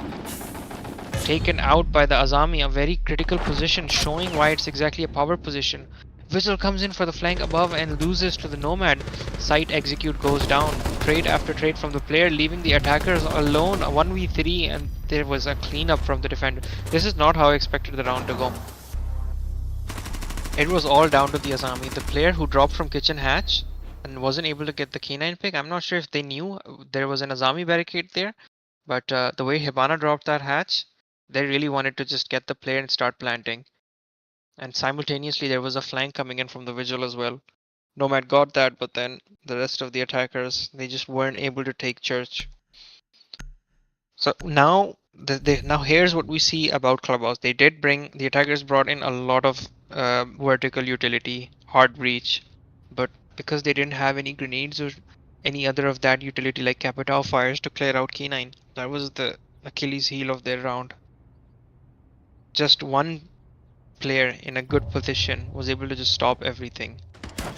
Taken out by the Azami, a very critical position, showing why it's exactly a power position. Vigil comes in for the flank above and loses to the Nomad. Site execute goes down. Trade after trade from the player, leaving the attackers alone. A 1v3, and there was a cleanup from the defender. This is not how I expected the round to go. It was all down to the Azami. The player who dropped from kitchen hatch and wasn't able to get the K9 pick. I'm not sure if they knew there was an Azami barricade there, but the way Hibana dropped that hatch, they really wanted to just get the player and start planting. And simultaneously there was a flank coming in from the Vigil as well. Nomad got that, but then the rest of the attackers, they just weren't able to take church. So now, now here's what we see about Clubhouse. They did bring, the attackers brought in a lot of vertical utility, hard breach, but because they didn't have any grenades or any other of that utility like Capitao fires to clear out K9, that was the Achilles heel of their round. Just one player in a good position was able to just stop everything.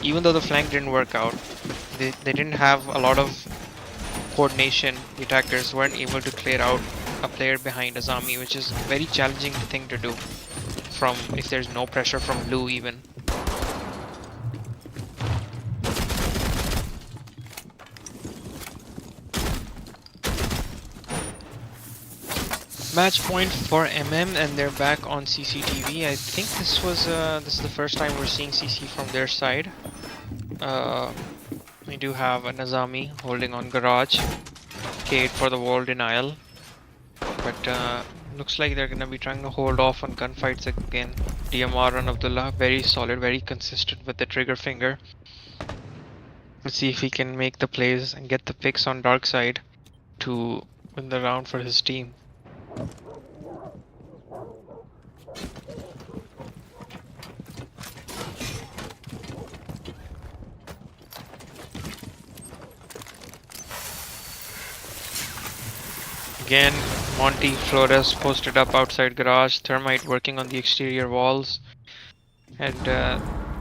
Even though the flank didn't work out, they didn't have a lot of coordination. The attackers weren't able to clear out a player behind Azami, which is a very challenging thing to do from if there's no pressure from blue even. Match point for MM, and they're back on CCTV. I think this is the first time we're seeing CC from their side. We do have an Azami holding on garage, K8 for the wall denial, but looks like they're gonna be trying to hold off on gunfights again. DMR and Abdullah, very solid, very consistent with the trigger finger. Let's see if he can make the plays and get the picks on Darkside to win the round for his team. Again, Monty Flores posted up outside garage, Thermite working on the exterior walls, and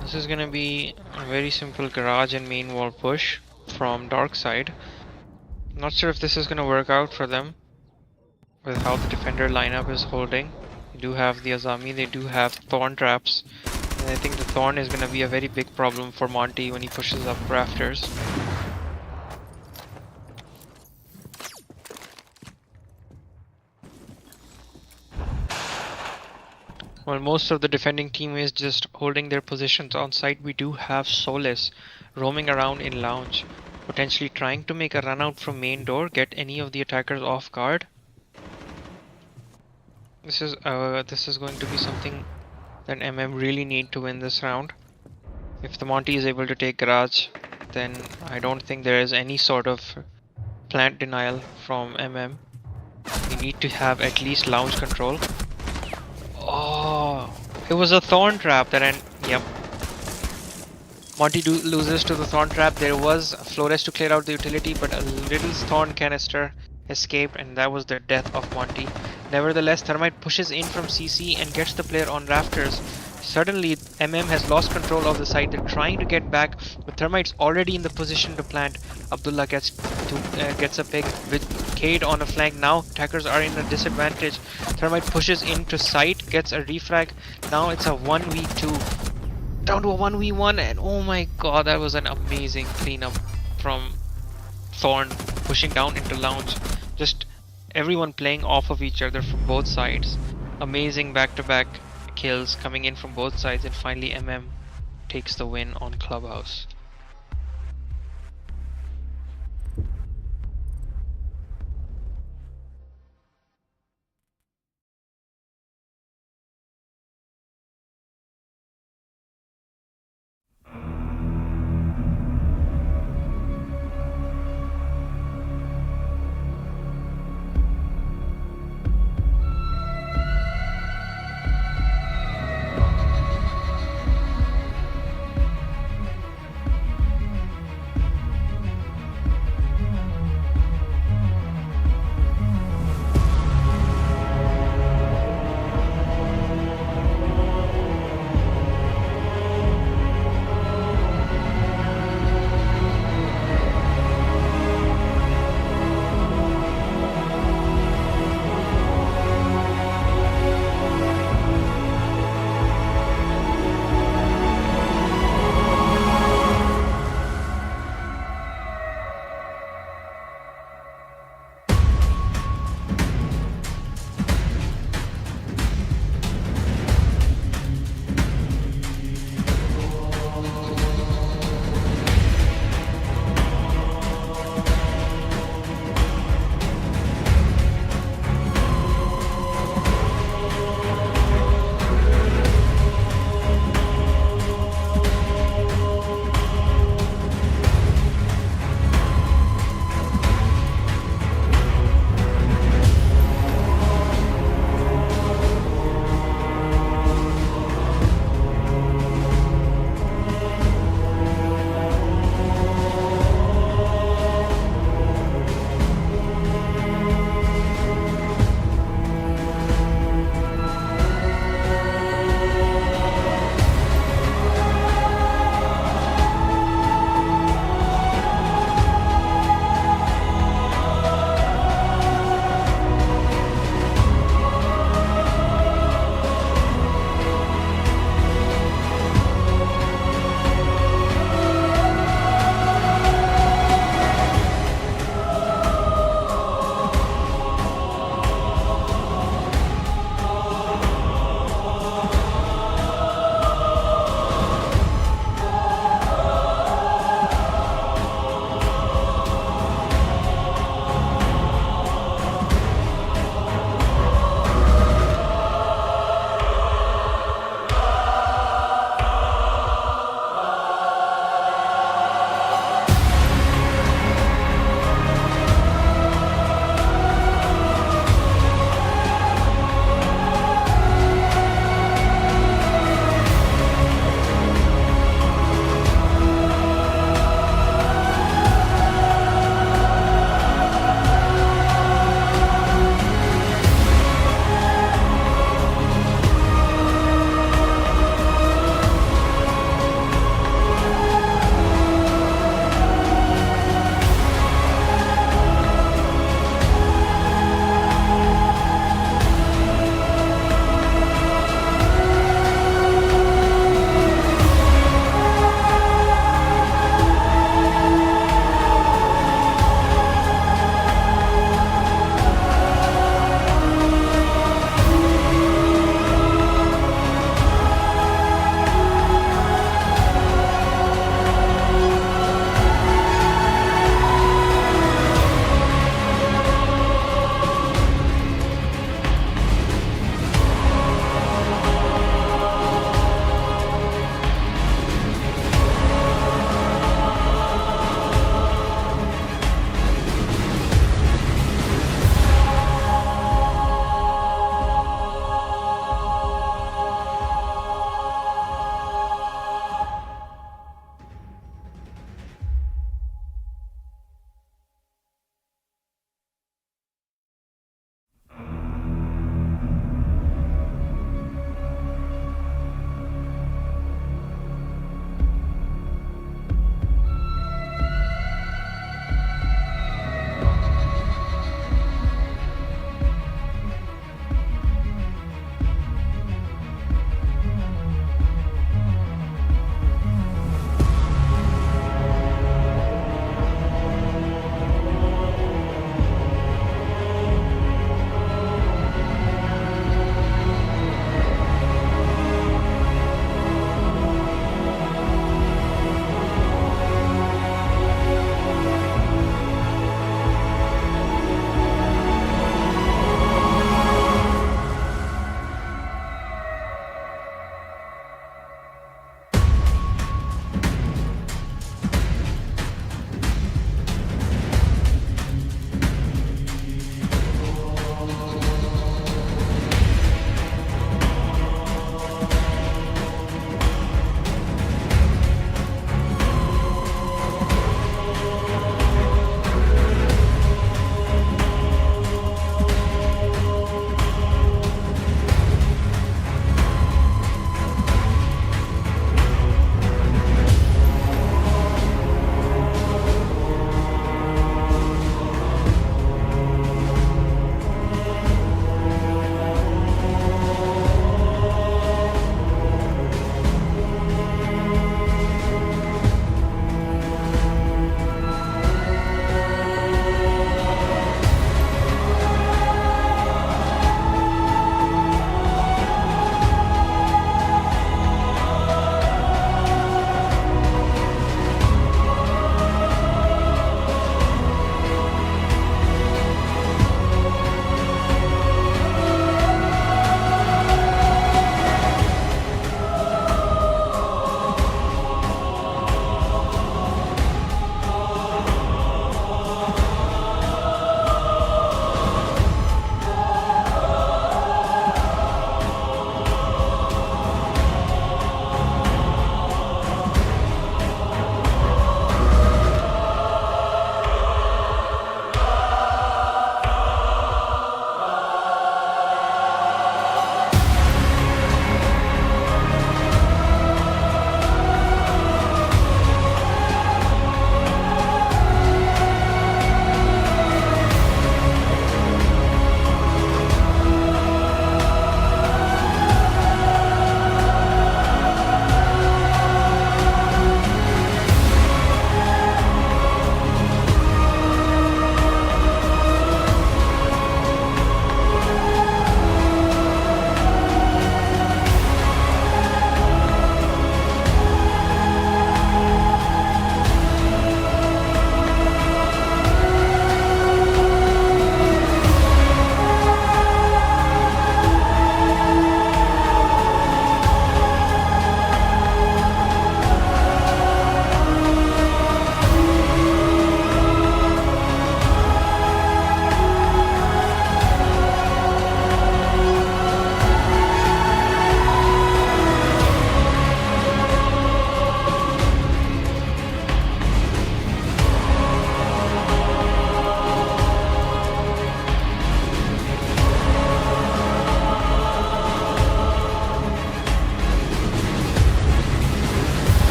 this is gonna be a very simple garage and main wall push from Darkside. Not sure if this is gonna work out for them. with how the defender lineup is holding. They do have the Azami, they do have Thorn traps. And I think the Thorn is going to be a very big problem for Monty when he pushes up Rafters. While most of the defending team is just holding their positions on site, we do have Solis roaming around in lounge, potentially trying to make a run out from main door, get any of the attackers off guard. This is going to be something that MM really need to win this round. If the Monty is able to take Garage, then I don't think there is any sort of plant denial from MM. We need to have at least lounge control. Oh, it was a Thorn trap that yep. Monty loses to the Thorn trap. There was Flores to clear out the utility, but a little Thorn canister escaped, and that was the death of Monty. Nevertheless, Thermite pushes in from CC and gets the player on Rafters. Suddenly, MM has lost control of the site. They're trying to get back, but Thermite's already in the position to plant. Abdullah gets a pick with Cade on a flank. Now attackers are in a disadvantage. Thermite pushes into site, gets a refrag. Now it's a 1v2. Down to a 1v1, and oh my god, that was an amazing cleanup from Thorn pushing down into lounge. Just everyone playing off of each other from both sides. Amazing back-to-back kills coming in from both sides, and finally MM takes the win on Clubhouse.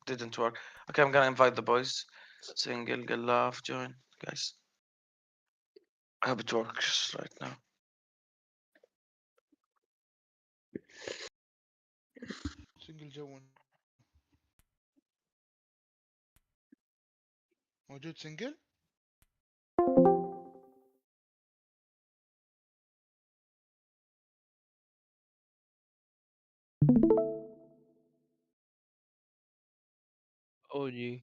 didn't work. Okay, I'm gonna invite the boys. Single, Galaf, join, guys. I hope it works right now. سنجل جون موجود سنجل. OG.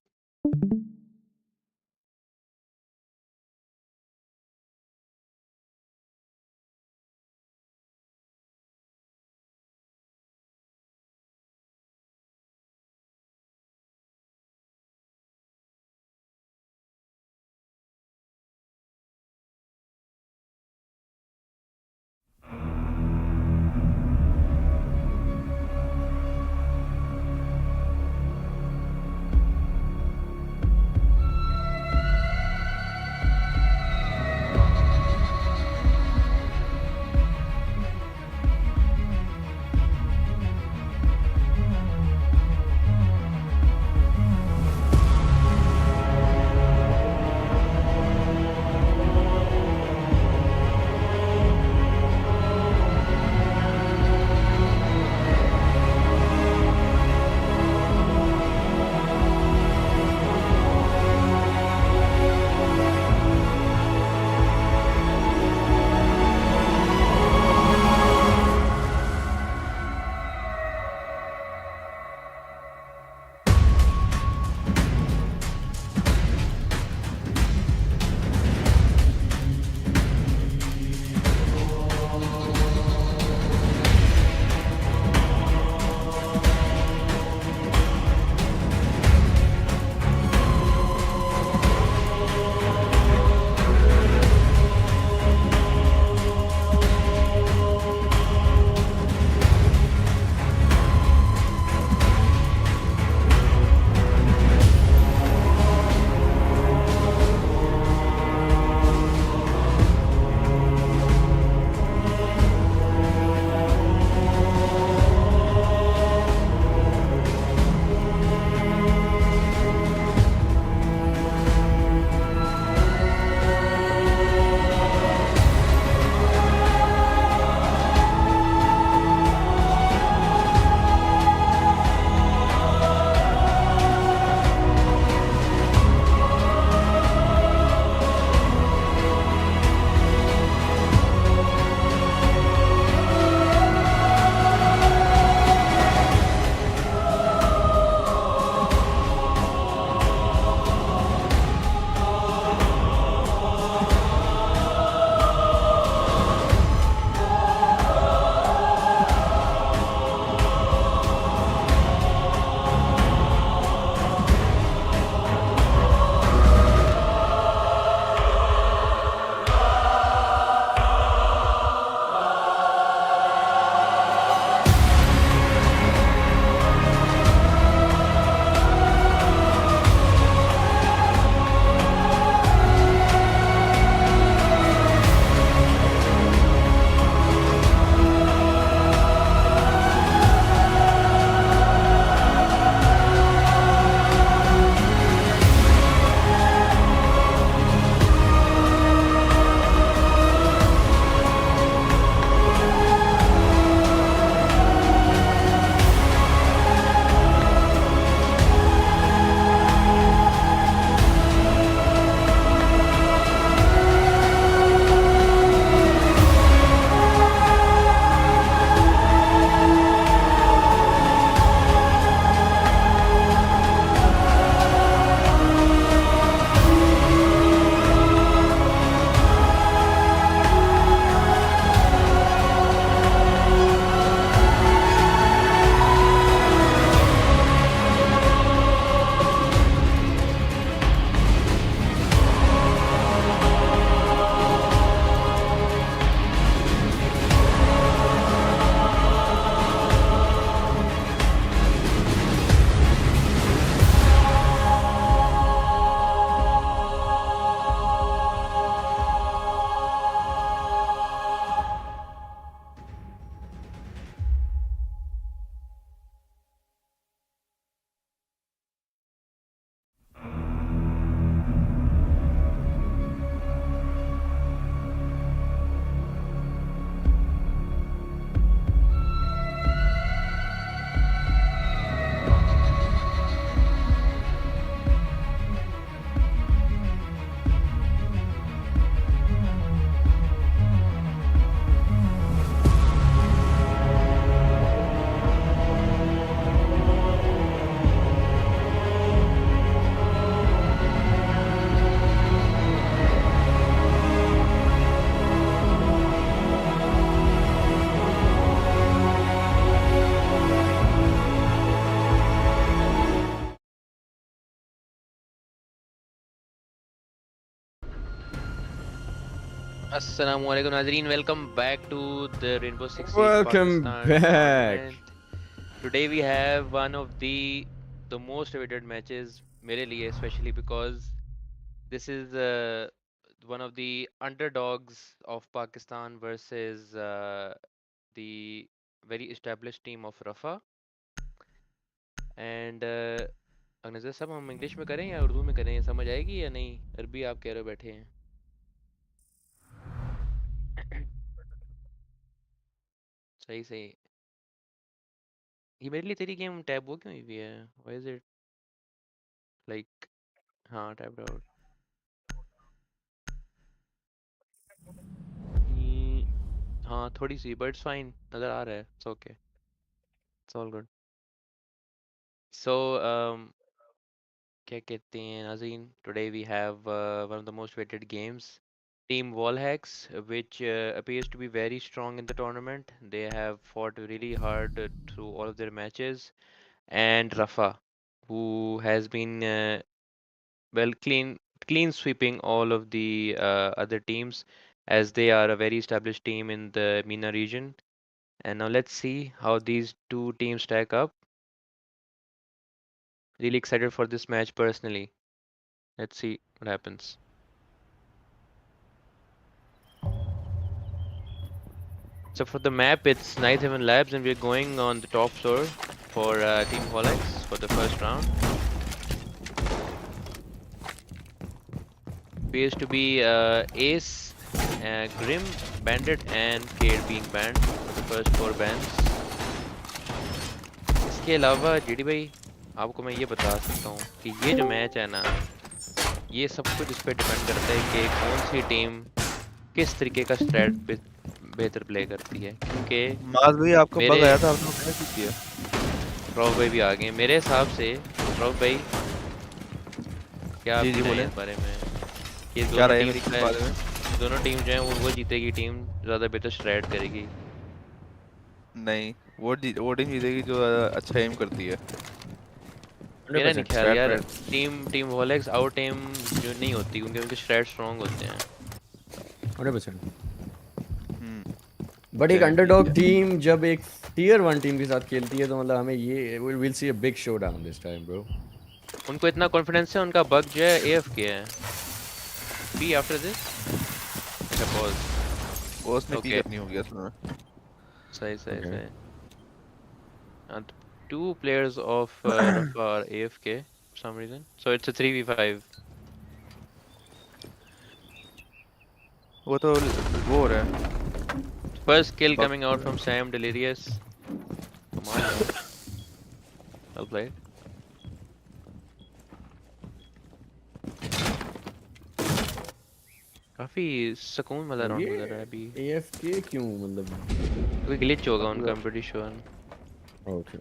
Assalamualaikum Nazreen, welcome back to the Rainbow Six Siege Welcome Pakistan back. tournament. Today we have one of the most awaited matches मेरे लिए, especially because this is one of the underdogs of Pakistan versus the very established team of Rafa. And अगनज़र साहब, हम English में करें या उर्दू में करें, समझ आएगी या नहीं? अरबी आप कह रहे हो बैठे हैं. सही सही. ये मेरे लिए तेरी गेम टैब वो क्यों हुई है? Why is it like हाँ टैब्ड आउट. हाँ थोड़ी सी, but it's fine, नज़र आ रहा है. It's okay. It's all good. So क्या कहते हैं नाज़रीन, today we have one of the most awaited games. Team Wallhacks, which appears to be very strong in the tournament. They have fought really hard through all of their matches. And Rafa, who has been well clean sweeping all of the other teams, as they are a very established team in the MENA region. And now let's see how these two teams stack up. Really excited for this match personally. Let's see what happens. So for the map, it's Night Heaven Labs, and we're going on the top floor for Team Holex for the first round. Appears to be Ace, Grim, Bandit, and Cade being banned for the first 4 bans. इसके अलावा JD भाई, आपको मैं ये बता सकता हूँ कि ये जो मैच है ना, ये सब कुछ इस पे डिपेंड करता है कि कौन सी टीम किस तरीके का स्ट्रैट पे बेहतर प्ले करती है, क्योंकि माज भाई आपका मेरे- बग आया था, आपने क्या किया? रॉब भाई भी आ गए मेरे हिसाब से. रॉब भाई क्या जी, आप जी, बोले बोलें। इस बारे में? ये क्या दोनों रहे टीम मेरी जो है, बारे में? दोनों टीम जो है वो जीतेगी टीम ज़्यादा बेहतर स्ट्रैट करेगी. नहीं, वो टीम जीतेगी जो अच्छा एम करती है। मेरा नहीं 100% ख्याल strat यार. right. टीम वॉलेक्स आउट टीम जो नहीं होती, क्योंकि उनके स्ट्रैट स्ट्रॉन्ग होते हैं. 100%. हम्म बट एक Guarantee अंडरडॉग है। टीम जब एक टियर 1 टीम के साथ खेलती है तो मतलब हमें ये will see a big showdown this time bro. उनको इतना कॉन्फिडेंस है, उनका बग जो है AFK है. B after this suppose. वो उसमें पी Okay. करनी होगी असल में। सही सही Okay. सही. And 2 players of Rafa are AFK for some reason. So it's a 3v5. वो तो वो हो रहा है। First kill Bug. coming out from Sam Delirious. Come on. Man. Well played. काफी सुकून वाला राउंड गुजर रहा है अभी. AFK क्यों मतलब? कोई ग्लिच होगा उनका, I'm pretty sure. Okay.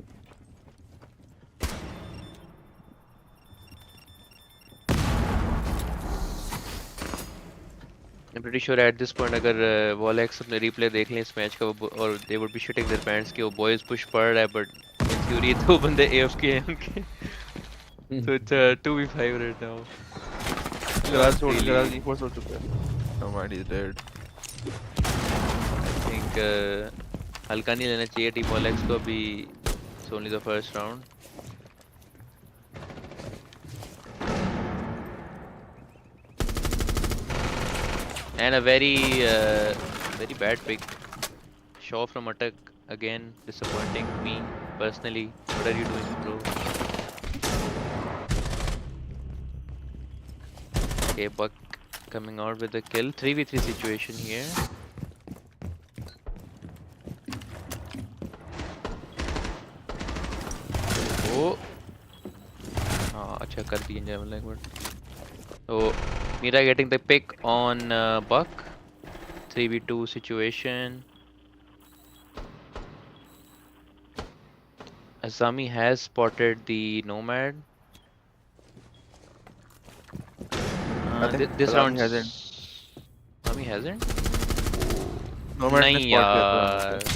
I'm pretty sure at this point अगर Volex अपने replay देख लें इस मैच का, और they would be shitting their pants कि वो boys push पड़ रहा है, but in theory 2 बंदे AFK हैं उनके. So it's 2v5 right now. Garage छोड़ Really? गराज E4 छोड़ चुका है। No mind, he's dead. I think हल्का नहीं लेना चाहिए टीम Volex को अभी. It's only the first round. And a very bad pick. Shaw from attack again, disappointing me personally. What are you doing, bro? Okay, Buck coming out with a kill. 3v3 situation here. Oh, हाँ अच्छा कर दिए जब like but. So Mira getting the pick on Buck. 3v2 situation. Azami has spotted the Nomad. I think This Azami round hasn't. Azami hasn't? Nomad ने नहीं spot किया यार. था।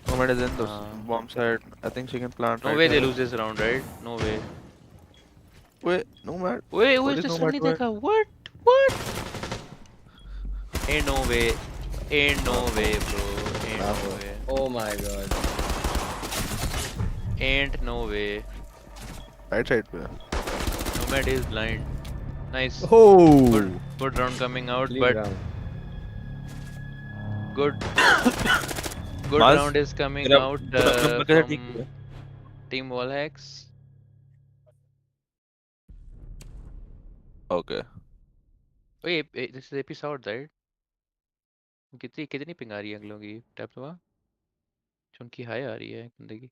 Nomad is in the हाँ. bomb side. I think she can plant No right way they here. lose this round, right? No way. Wait, Nomad. Wait, What who's is this Nomad नहीं doing? देखा? What? What? Ain't no way. Ain't no way, bro. Ain't no Bravo. way. Oh my god. Ain't no way. Right side पे Nomad is blind. Nice. Oh. Good round coming out, Clean but round. good Mars, round is coming तेरा out तेरा number कैसा ठीक from है Team Wallhacks. Okay Wait, this is episode, right? कितनी ping आ रही है अगलों की? टैप तो वहाँ उनकी हाई आ रही है बंदे की।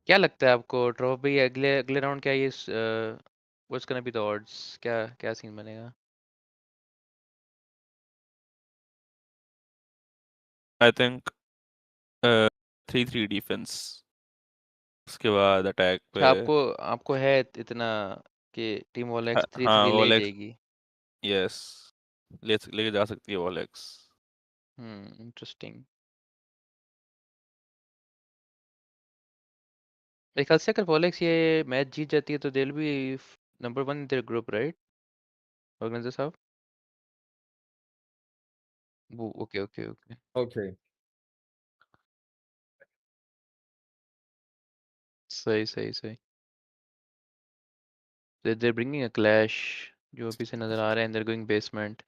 क्या लगता है आपको ट्रॉफी अगले अगले राउंड क्या ये what's gonna be the odds? क्या क्या सीन बनेगा? आई थिंक 3-3 डिफेंस उसके बाद अटैक पे अच्छा, आपको आपको है इतना कि टीम वॉलेक्स हाँ 3-3 ले वॉलेक्स जाएगी? यस लेके जा सकती है वॉलेक्स इंटरेस्टिंग। मेरे ख्याल से अगर वॉलेक्स ये मैच जीत जाती है तो they will be number 1 in their group, right organiser साहब? वो ओके ओके ओके। Okay. सही सही सही। They're bringing a clash जो अभी से नजर आ रहे हैं। They're going basement.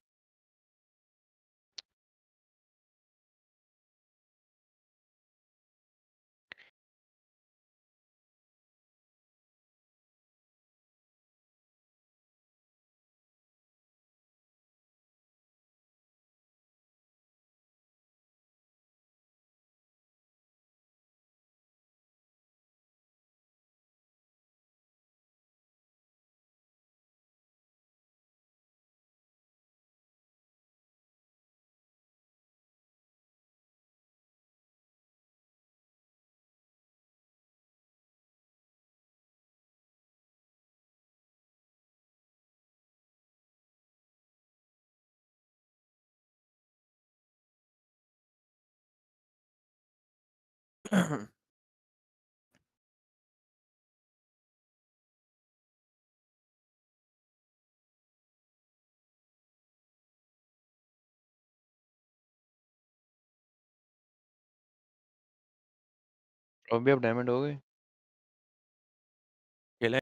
अभी आप डायमंड हो गए? खेले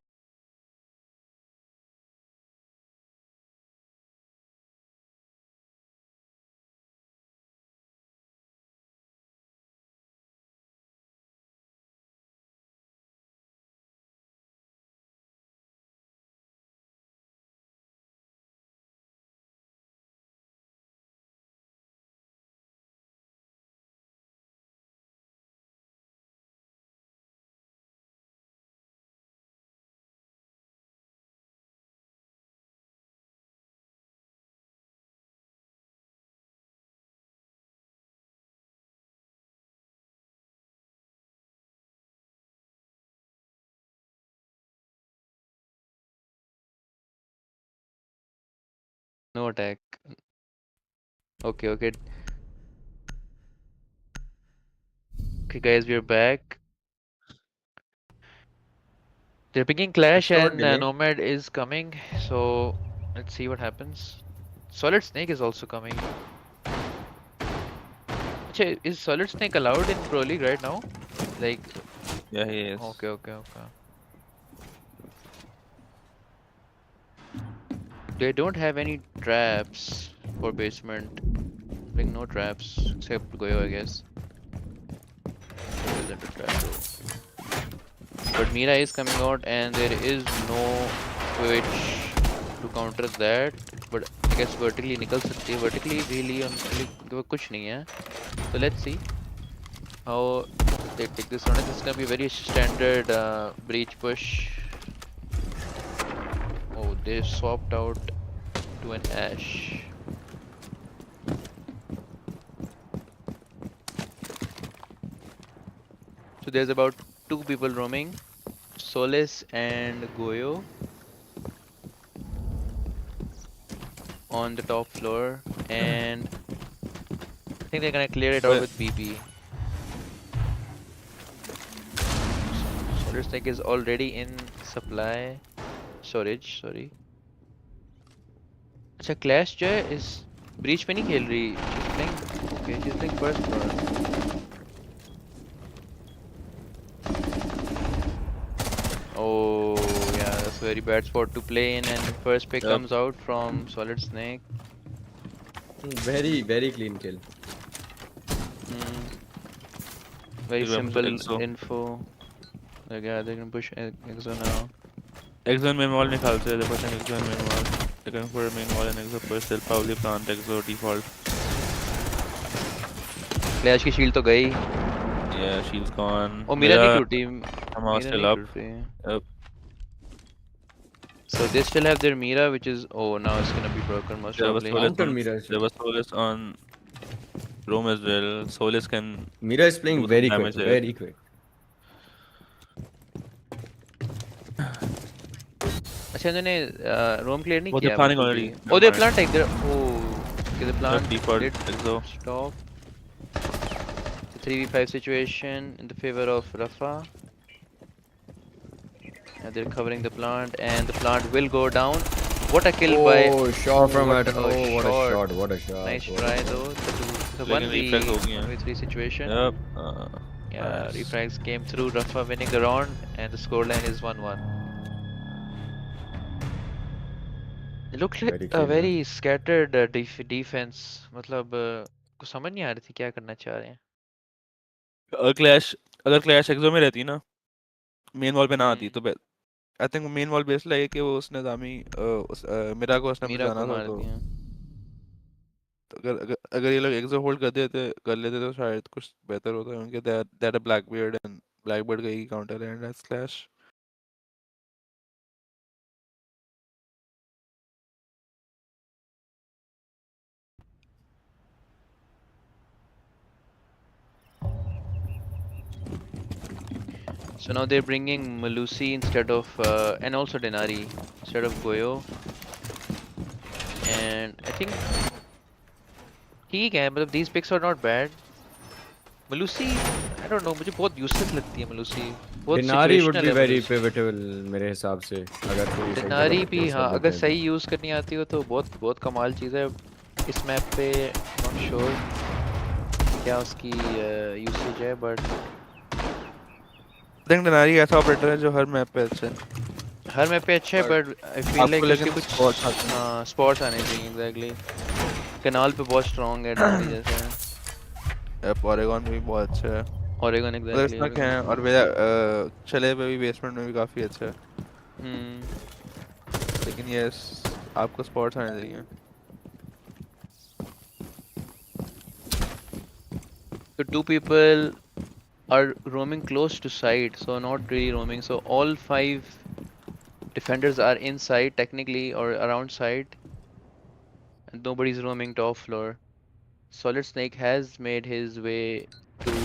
No attack. Okay, okay. Okay, guys, we're back. They're picking Clash Short and delay. Nomad is coming, so let's see what happens. Solid Snake is also coming. Achha, is Solid Snake allowed in Pro League right now? Like, या ही is okay, okay, okay. They don't have any traps for basement. Like, no traps except Goyo, I guess. There isn't a trap though. But Mira is coming out and there is no Twitch to counter that. But I guess vertically निकल सकती है. Vertically really कुछ नहीं है. So let's see how they take this round. This is gonna be a very standard breach push. Oh, they swapped out to an Ash. So there's about 2 people roaming, Solis and Goyo on the top floor, and I think they're gonna clear it out Well- with BP. Solar Snake is already in supply storage, sorry. अच्छा clash जो है इस breach में नहीं खेल रही, she's playing okay, she's playing first floor. Oh yeah, that's a very bad spot to play in, and first pick Yep. comes out from Solid Snake. Very, very clean kill. Hmm. Very He's going for simple Exo. info. Like, yeah, they can push Exo now. Exo main wall निकाल से they're pushing Exo main wall. They're going for main wall and Exo push. They'll probably plant Exo default. Clash की shield तो गई. Yeah, shield's gone. Oh, Mira नहीं Mira टूटी. somehow Mira still नहीं up. टूटी. Yep. So they still have their Mira, which is now it's gonna be broken most There was probably. Solis Counter on, Mira. there was Solis on Rome as well. Solis can Mira is playing do some very quick, damage there. very quick. अच्छा इन्होंने roam clear नहीं Oh, they're किया planning बिल्कुल already. भी. Oh, they plant like they're okay, the plant default did Exo. stop. The 3v5 situation in the favor of Rafa. And they're covering the plant, and the plant will go down. What a kill by! Oh, shot from what it. a Oh, what a shot. shot! What a shot! Nice what a try shot. though. The Lekin reflex हो गई हैं. 1v3 situation. Yep. Yeah, nice. refrags came through. Rafa winning the round, and the scoreline is 1-1. It looked like Very a clean, very scattered defense. मतलब कुछ समझ नहीं आ रही थी क्या करना चाह रहे हैं. अगर क्लैश एक्सो में रहती ना मेन वॉल पे ना आती हम्म. तो I think main wall base लगे कि वो उसने दामी मेरा को उसने मीरा को बचाना था मार तो दिया. अगर ये लोग एक्सो होल्ड कर लेते तो शायद कुछ बेहतर होता क्योंकि दैट अ ब्लैकबीयर्ड एंड ब्लैकबीयर्ड का ही काउंटर है and that's clash So now they're bringing Malusi instead of and also Denari instead of Goyo. And I think ठीक है मतलब these picks are not bad. Malusi I don't know मुझे बहुत useless लगती है Malusi. बहुत Denari would situational be है very Malusi. pivotal मेरे हिसाब से अगर कोई सही Denari जगह भी place हाँ कर अगर देते हैं सही यूज करनी आती हो तो बहुत बहुत कमाल चीज़ है. इस मैप पे not sure क्या उसकी यूसेज है but आई थिंक डनारी ऐसा ऑपरेटर है जो हर मैप पे अच्छा है हर मैप पे अच्छा है But but I feel आपको like लेकिन उसके कुछ spots आते हैं। हाँ spots आने चाहिए exactly. कनाल पे बहुत strong है Denari जैसे. ओरेगन में भी बहुत अच्छा है Oregon मतलब exactly. इसमें क्या है और चले पे भी बेसमेंट में भी काफी अच्छा है Hmm. लेकिन यस आपको स्पॉट्स आने चाहिए So two people are roaming close to side, so not really roaming. So all 5 defenders are inside technically or around side, and nobody's roaming top floor. Solid Snake has made his way to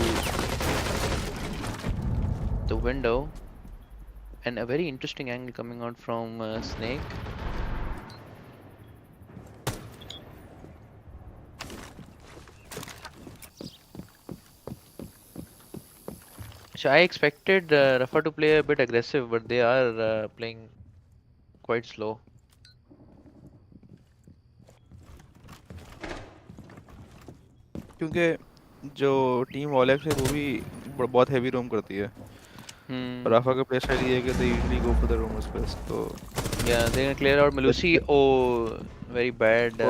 the window, and a very interesting angle coming out from Snake. So I expected Rafa to play a bit aggressive, but they are playing quite slow. क्योंकि जो team वॉलेक्स है वो भी बहुत heavy रोम करती है Hmm. Rafa का play style ये है कि they usually go for the roam space तो Yeah, they're gonna clear out Malusi. Oh, very bad.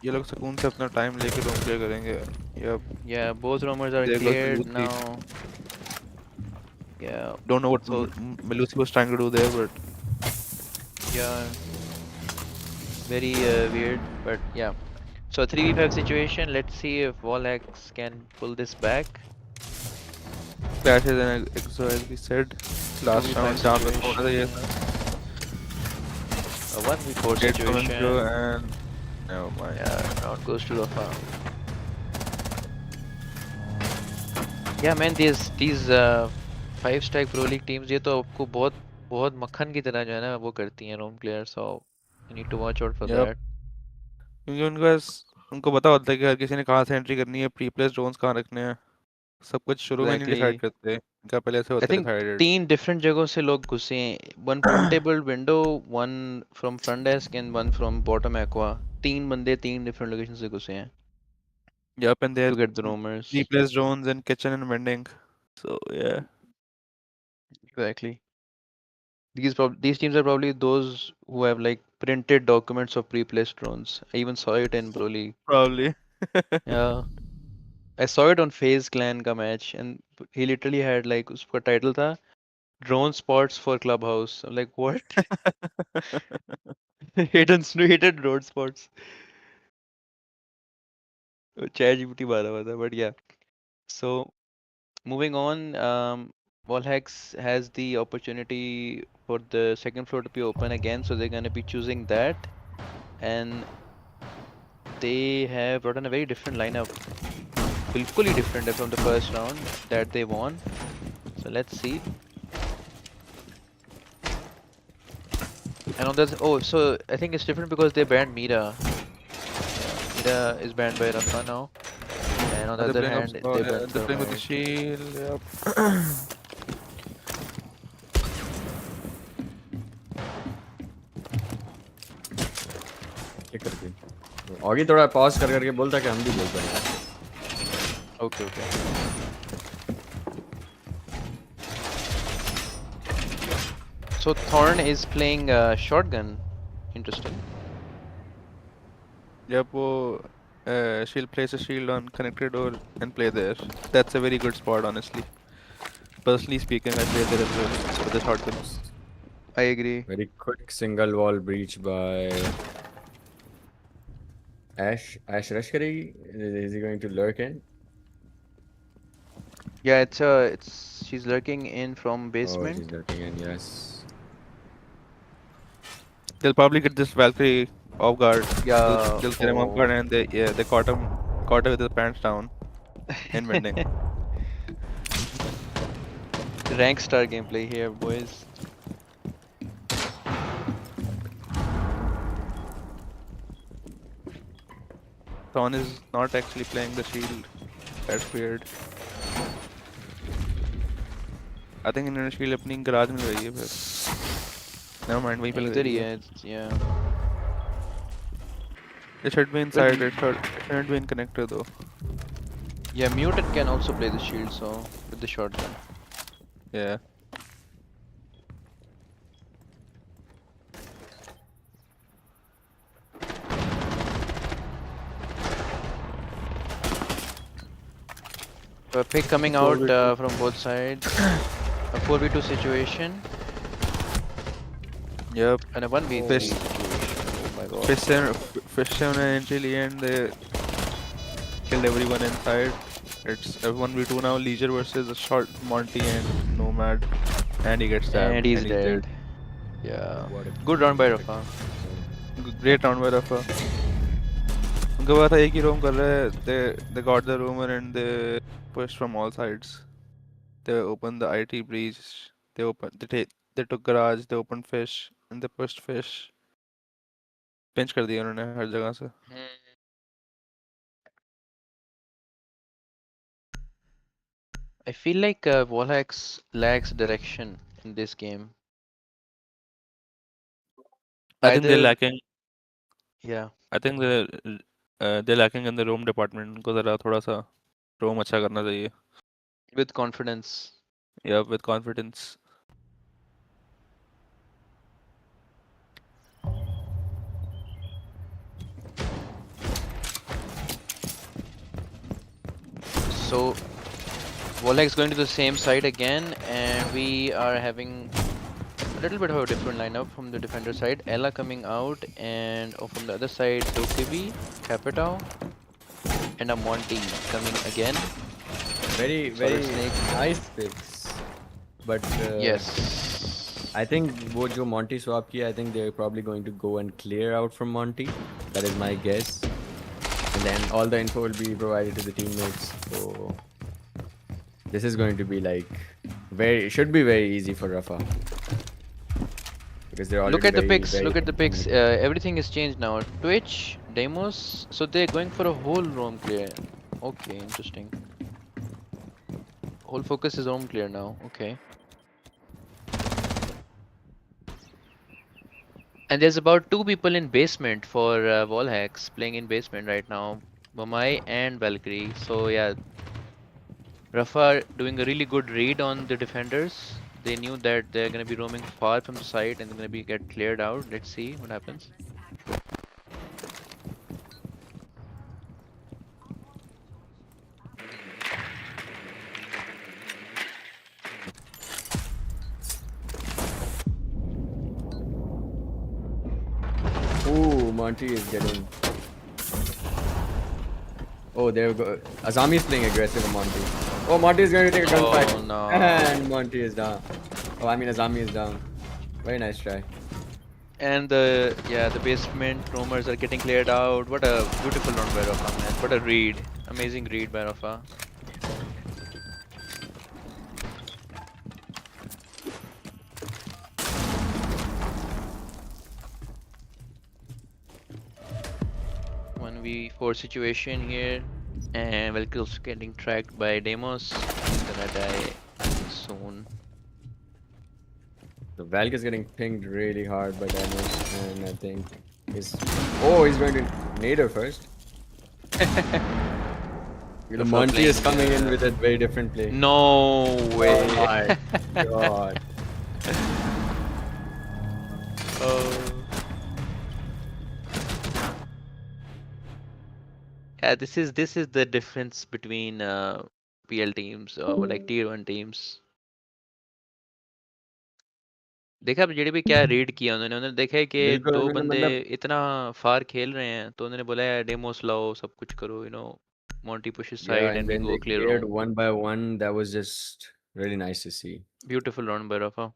ये लोग सुकून से अपना टाइम लेके रोम क्लियर करेंगे या Yeah, both roamers are There goes cleared Malusi. now. Yeah, don't know what So- Melusi was trying to do there but yeah. Very weird, but yeah. So 3v5 situation. Let's see if Volax can pull this back. clashes and exo as we said last 2v5 round जहाँ पे situation. थोड़ा सा ये A 1v4 dead from situation. Exo and never mind Yeah, round goes to Rafa. Yeah, man, these 5 stack pro league teams ये तो आपको बहुत बहुत मक्खन की तरह जो है ना वो करती हैं roam clear, so you need to watch out for Yep. that. क्योंकि उनको पता होता है कि हर किसी ने कहाँ से एंट्री करनी है प्री प्लेस ड्रोन्स कहाँ रखने हैं सब कुछ शुरू में नहीं Exactly. डिसाइड करते इनका पहले से I होता think divided. 3 different जगहों से लोग घुसे हैं. One portable window, one from front desk and one from bottom aqua. 3 बंदे 3 different locations से घुसे हैं Yep, and they to get the roamers. replaced drones in kitchen and vending. So yeah. Exactly. These teams are probably those who have like printed documents of pre-placed drones. I even saw it in Broly. Probably. Yeah. I saw it on FaZe Clan का match and he literally had like उसका title था Drone Spots for Clubhouse. I'm like what? Hated drone spots. ChatGPT मारा हुआ था, but yeah. So moving on, Wallhacks has the opportunity for the second floor to be open again, so they're gonna be choosing that, and they have brought in a very different lineup, bilkul hi different from the first round that they won. So let's see. And on the so I think it's different because they banned Mira. Mira is banned by Rafa now, and on the other hand, they banned they're playing with the Thermite. shield. Yep. क्या करते आगे थोड़ा pause कर करके बोलता कि हम भी बोलते हैं. Okay, okay. So Thorn is playing shotgun. Interesting. Yep, wo, she'll place a shield on connected door and play there. That's a very good spot, honestly. Personally speaking, I play there as well with the shotguns. I agree. Very quick single wall breach by Ash. Ash rush karegi? Is he going to lurk in? Yeah, it's she's lurking in from Oh, basement. she's lurking in. Yes. They'll probably get this Valkyrie off guard. Yeah. They'll get him off guard and they caught her with his pants down in vending. Rank star gameplay here, boys. Thorn is not actually playing the shield. That's weird. I think इन्होंने shield अपनी garage में लगाई है फिर. Never mind, वहीं पे Either लगाई है. yeah. It should be inside. It shouldn't be in connector though. Yeah, Muted can also play the shield, so with the shotgun. Yeah. A pick coming out from both sides. A 4v2 situation Yep. and a 1v3 Fish. situation. Oh my god. Fish 7 and Chili and they killed everyone inside. It's a 1v2 now. Leisure versus a short Monty and Nomad. And he gets stabbed. And he's dead. Yeah. What a Good round by Rafa. Great round by Rafa. उनका बात था एक ही roam कर रहे. They got the rumor and they pushed from all sides. They opened the IT breach. They took garage. They opened fish and they pushed fish. Pinch कर दिया उन्होंने हर जगह से. I feel like Wallhacks lacks direction in this game. I think they're Either- lacking. Yeah. I think they're lacking in the roam department. उनको ज़रा थोड़ा सा roam अच्छा करना चाहिए. With confidence. Yeah, with confidence. So Wallhacks going to the same side again, and we are having a little bit of a different lineup from the defender side. Ella coming out, and from the other side, Dokibi, Capitao, and a Monty coming again. Very, Solid very Snake. nice picks. But Yes. I think वो जो Monty swap किया, I think they're probably going to go and clear out from Monty. That is my guess. And then all the info will be provided to the teammates. So this is going to be like should be very easy for Rafa. Because they're already Look at the very, picks. very Look at the picks. committed. Everything is changed now. Twitch, Demos. So they're going for a whole roam clear. Okay, interesting. Whole focus is home clear now. Okay. And there's about 2 people in basement for Wallhacks playing in basement right now. Mamai and Valkyrie. So yeah, Rafa doing a really good read on the defenders. They knew that they're gonna be roaming far from the site and they're gonna be get cleared out. Let's see what happens. Ooh, Monty is getting. Oh, there we go. Azami is playing aggressive on Monty. Oh, Monty is going to take a gunfight. Oh no. And Monty is down. Oh, I mean, Azami is down. Very nice try. And the basement roamers are getting cleared out. What a beautiful run by Rafa, man. What a read. Amazing read by Rafa. One v4 situation here. And Valkyrie's getting tracked by Demos. He's gonna die soon. The Valk is getting pinged really hard by Damos, and I think he's. Oh, he's going to Nader first. The Monty is coming in with a very different play. No way. Oh my god. Oh. Yeah, this is the difference between PL teams or like tier 1 teams. देखा जेडे भी क्या read किया उन्होंने देखा है कि बिल्कुल, दो उन्होंने बंदे मतलब- इतना फार खेल रहे हैं तो उन्होंने बोला है डेमोस लाओ सब कुछ करो Monty pushes Yeah, side and and we then go they clear cleared roam. one by one. That was just really nice to see. Beautiful round by Rafa.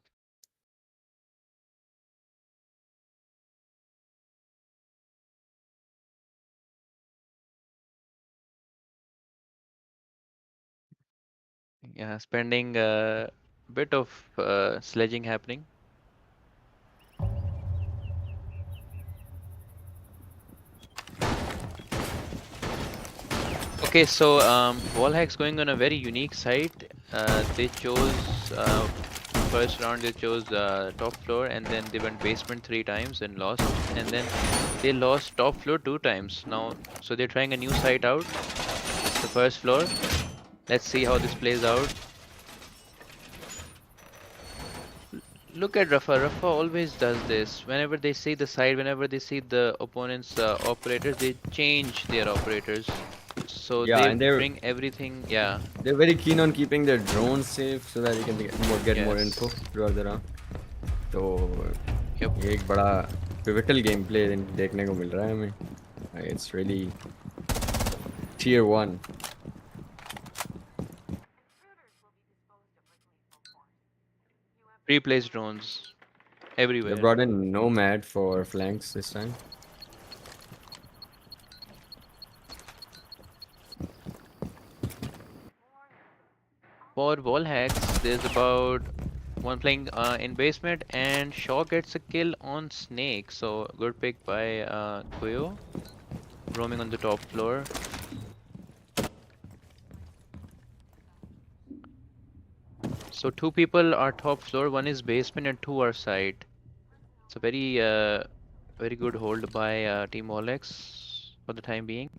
Yeah, spending a bit of sledging happening. Okay, so Wallhack's going on a very unique site. They chose first round they chose top floor and then they went basement 3 times and lost, and then they lost top floor 2 times now. So they're trying a new site out. It's the first floor. Let's see how this plays out. Look at Rafa. Rafa always does this. Whenever they see the side, whenever they see the opponent's operators, they change their operators. So Yeah, they and they're- bring everything. Yeah. They're very keen on keeping their drones safe so that they can get more Yes. info throughout the round. तो Yep. ये एक बड़ा pivotal gameplay देखने को मिल रहा है हमें. It's really tier 1. Pre-placed drones They everywhere. brought in Nomad for flanks this time. For wall hacks, there's about one playing in basement, and Shaw gets a kill on Snake. So good pick by Kuyo, roaming on the top floor. So 2 people are top floor, 1 is basement, and 2 are side. It's a very good hold by Team Olex for the time being.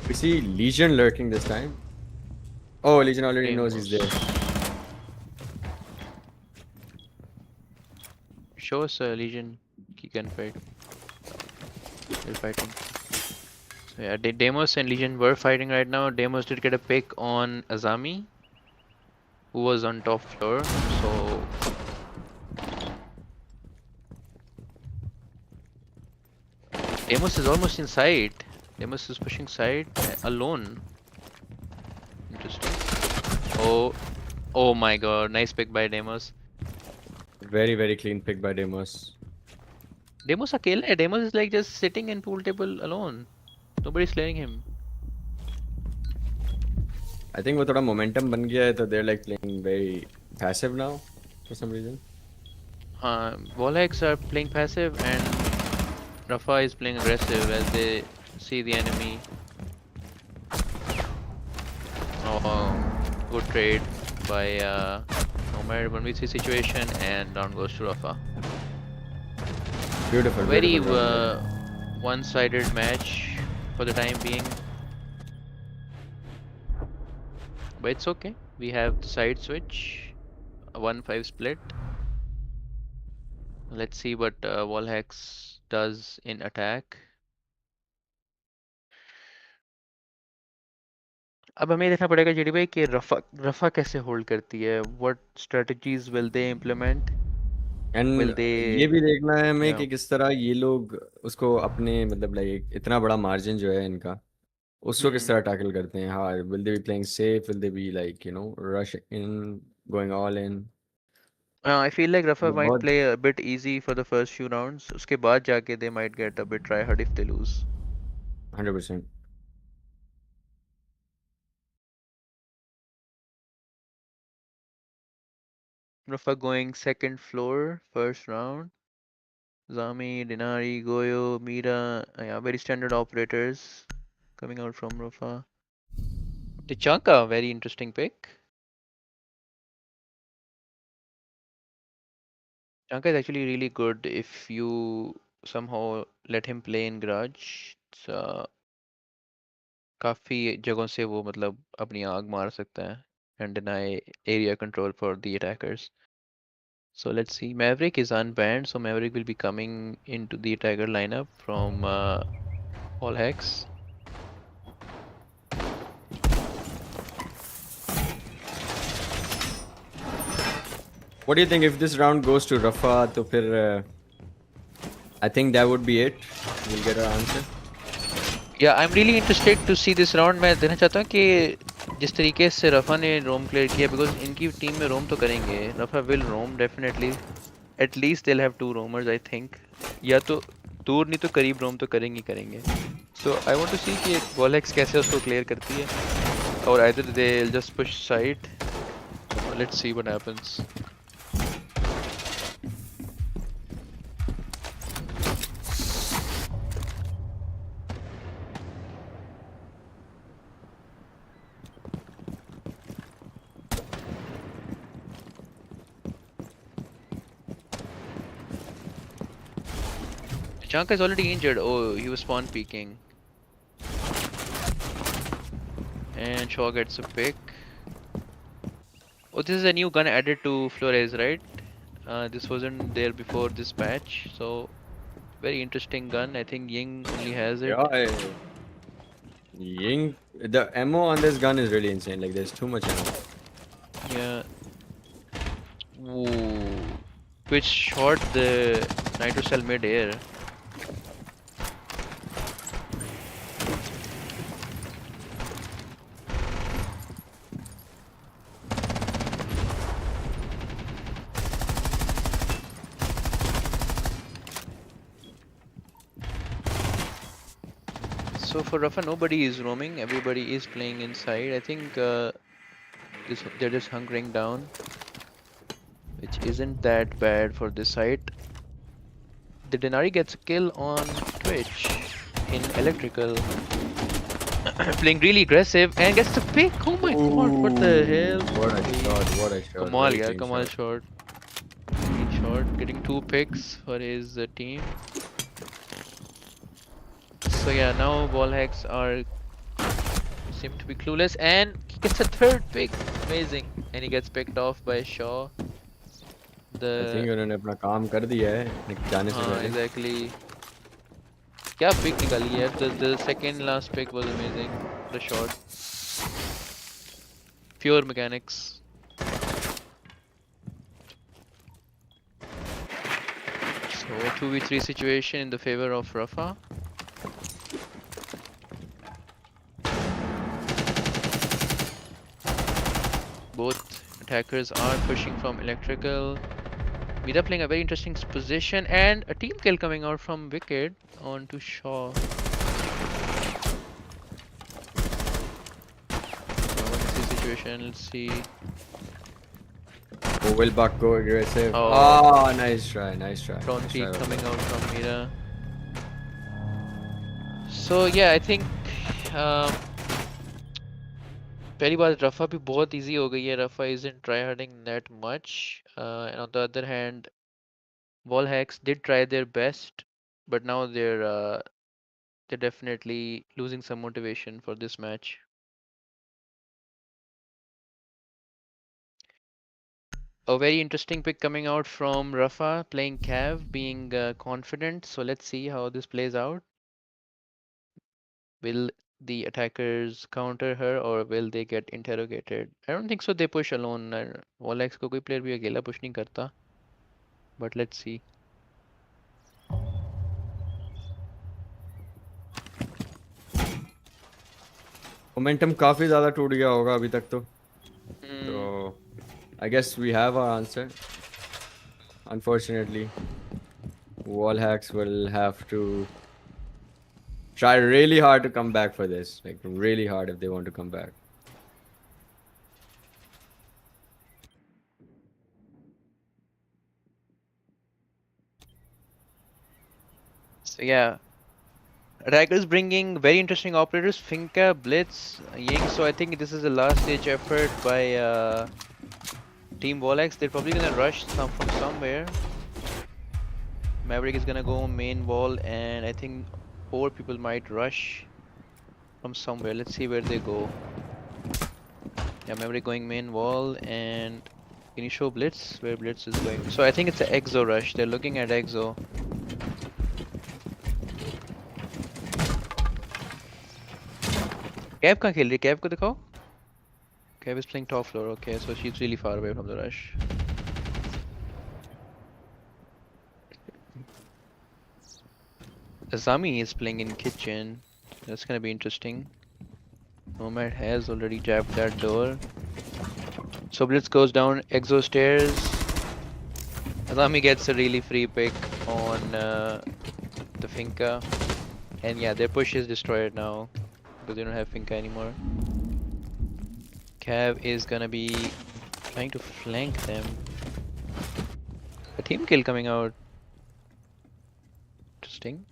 We see Legion lurking this time. Oh, Legion already knows he's there. Show us Legion key gunfight. They're fighting. So yeah, Demos and Legion were fighting right now. Demos did get a pick on Azami, who was on top floor. So Demos is almost inside. Demos is pushing side alone. Interesting. Oh my god, nice pick by Demos. Very, very clean pick by Demos. Demos akela hai. Demos is like just sitting in pool table alone. Nobody's clearing him. I think वो थोड़ा momentum बन गया है तो they're like playing very passive now for some reason. Wallhacks are playing passive and Rafa is playing aggressive as they see the enemy. Oh, good trade by Nomad 1v3 situation, and down goes to Rafa. Beautiful. Very beautiful round, man. one-sided match for the time being. But it's okay. We have the side switch, a 1-5 split. Let's see what Wallhex does in attack. अब हमें देखना पड़ेगा JD भाई कि रफा कैसे hold करती है. What strategies will they implement? And Will they ये भी देखना है हमें yeah. कि किस तरह ये लोग उसको अपने मतलब लाइक इतना बड़ा मार्जिन जो है इनका उसको किस तरह टैकल करते हैं. हाँ, will they be playing safe, will they be like you know rush in, going all in. I feel like Rafa might बहुत play a bit easy for the first few rounds. उसके बाद जाके they might get a bit try hard if they lose. 100%. Rafa going second floor, first round. Zami, Denari, Goyo, Mira, yeah, very standard operators coming out from Rafa. Tachanka, very interesting pick. Tachanka is actually really good if you somehow let him play in garage. It's, काफी जगहों से वो मतलब अपनी आग मार सकता है and deny area control for the attackers. So let's see. Maverick is unbanned, so Maverick will be coming into the attacker lineup from All Hex. What do you think if this round goes to Rafa? तो फिर I think that would be it. We'll get our answer. Yeah, I'm really interested to see this round. मैं देखना चाहता हूँ कि जिस तरीके से रफा ने रोम क्लियर किया, because इनकी टीम में रोम तो करेंगे. रफा will roam definitely. At least they'll have 2 roamers, I think. या तो दूर नहीं तो करीब रोम तो करेंगे. So I want to see कि Wallhex कैसे उसको क्लियर करती है. Or either they'll just push side. Let's see what happens. Chanka is already injured. Oh, he was spawn peeking. And Shaw gets a pick. Oh, this is a new gun added to Flores, right? This wasn't there before this patch, so very interesting gun. I think Ying only has it. Yeah, Ying, the ammo on this gun is really insane. Like there's too much ammo. Yeah. Ooh. Which shot the nitro cell mid-air. So for Rafa, nobody is roaming. Everybody is playing inside. I think they're just hunkering down, which isn't that bad for this site. The Denari gets a kill on Twitch in electrical, playing really aggressive and gets the pick. Oh my god! What the hell? What a shot! What a shot! Kamal, Very yeah, clean Kamal shot. shot. Clean shot, getting 2 picks for his team. So yeah, now Wallhex seem to be clueless, and he gets a 3rd pick. Amazing, and he gets picked off by Shaw. I think उन्होंने अपना काम कर दिया है जाने से पहले. Exactly. क्या pick निकाली है? The second last pick was amazing. The shot. Pure mechanics. So 2v3 situation in the favor of Rafa. Both attackers are pushing from electrical. Mira playing a very interesting position, and a team kill coming out from Wicked onto Shaw. Situation, let's see. Oh, will Buck go aggressive? Oh. Oh, nice try, nice try. Front Nice peek try. coming out from Mira. So yeah, I think पहली बात रफा भी बहुत easy हो गई है. Rafa isn't tryharding that much. And on the other hand, Wallhacks did try their best, but now they're definitely losing some motivation for this match. A very interesting pick coming out from Rafa, playing Cav, being confident. So let's see how this plays out. Will the attackers counter her or will they get interrogated? I don't think so. They push alone. Wallhacks को कोई player भी अकेला push नहीं करता. But let's see. Momentum काफी ज्यादा टूट गया होगा अभी तक तो. Hmm. So I guess we have our answer. Unfortunately, Wallhacks will have to try really hard to come back for this. Like really hard if they want to come back. So yeah, Raggers bringing very interesting operators, Finka, Blitz, Ying. So I think this is a last stage effort by Team Wallhacks. They're probably gonna rush from somewhere. Maverick is gonna go main wall, and I think 4 people might rush from somewhere. Let's see where they go. Yeah, Maverick going main wall, and can you show Blitz where Blitz is going? So I think it's an Exo rush. They're looking at Exo. Cav कहाँ खेल रही है? Cav को दिखाओ. Cav is playing top floor. Okay, so she's really far away from the rush. Azami is playing in kitchen. That's gonna be interesting. Nomad has already jabbed that door. So Blitz goes down Exo stairs. Azami gets a really free pick on the Finka. And yeah, their push is destroyed now. Because they don't have Finka anymore. Cav is gonna be trying to flank them. A team kill coming out. Interesting.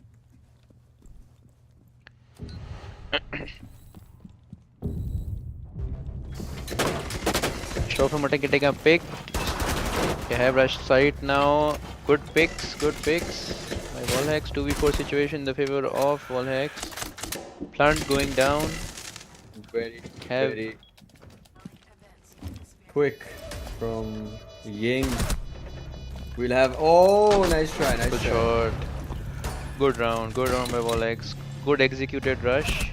Show from Attack getting a pick. They have rushed site now. Good picks, good picks. By Wallhacks, 2v4 situation in the favor of Wallhacks. Plant going down. Very, Have- very quick from Ying. We'll have. Oh, nice try, nice Good try. shot. Good round by Wallhacks. Good executed rush.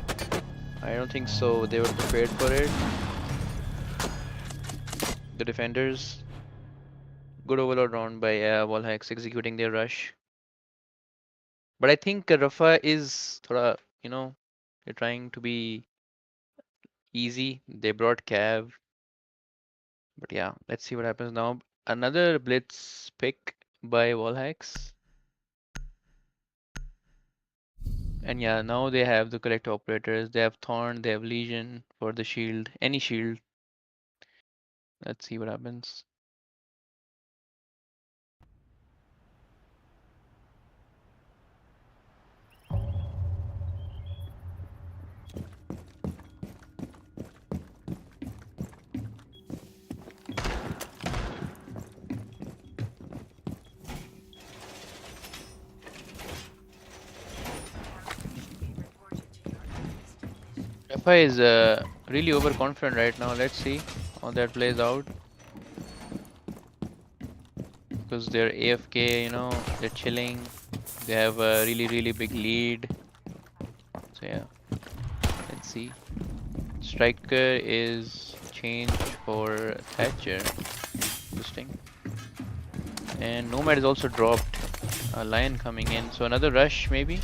I don't think so. They were prepared for it. The defenders. Good overload round by Wallhacks executing their rush. But I think Rafa is thoda, they're trying to be easy. They brought Cav. But yeah, let's see what happens now. Another blitz pick by Wallhacks. And yeah, now they have the correct operators. They have Thorn, they have Legion for the shield. Any shield. Let's see what happens. Rafa is really overconfident right now. Let's see how that plays out. Because they're AFK, they're chilling. They have a really big lead. So yeah, let's see. Striker is changed for Thatcher. Interesting. And Nomad is also dropped. A Lion coming in. So another rush maybe.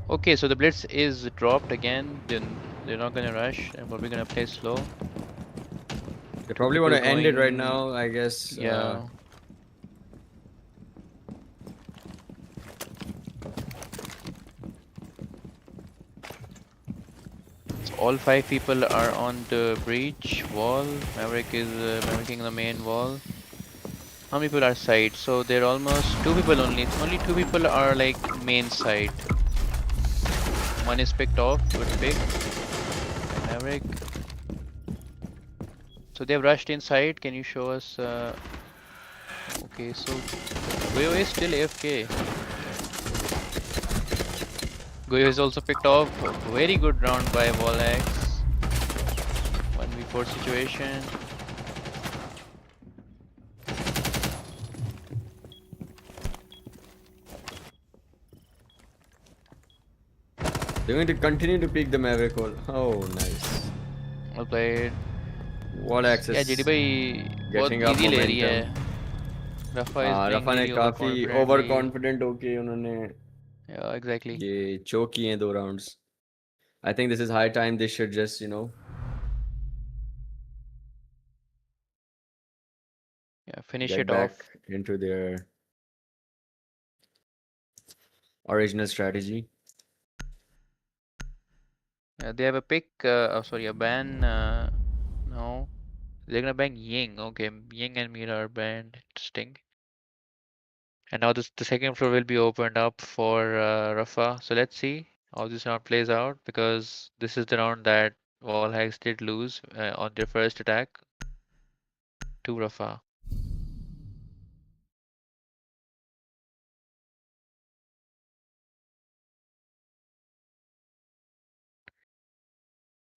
Okay, so the Blitz is dropped again. Then they're not gonna rush. They're probably gonna play slow. They probably want to People end it right going- now, I guess. Yeah. So all 5 people are on the breach wall. Maverick is mavericking the main wall. How many people are side? So they're almost 2 people only. Only 2 people are like main side. One is picked off. Good pick. Maverick. So they've rushed inside. Can you show us? Okay, so Goyo is still AFK. Goyo is also picked off. Very good round by Volax. 1v4 situation. They're going to continue to pick the Maverick hole. Oh, nice. Well played. What access? Yeah, JD भाई बहुत Getting up easy ले रही है. momentum. Rafa is playing रफा ने really काफी overconfidently. Over confident होके उन्होंने Yeah, exactly. ये चोक किए हैं 2 rounds. I think this is high time they should just, Yeah, finish get it back off. into their original strategy. Yeah, they have a pick. Sorry, a ban. No, they're gonna ban Ying. Okay, Ying and Mira are banned. Interesting. And now the second floor will be opened up for Rafa. So let's see how this round plays out, because this is the round that Wallhags did lose on their first attack to Rafa.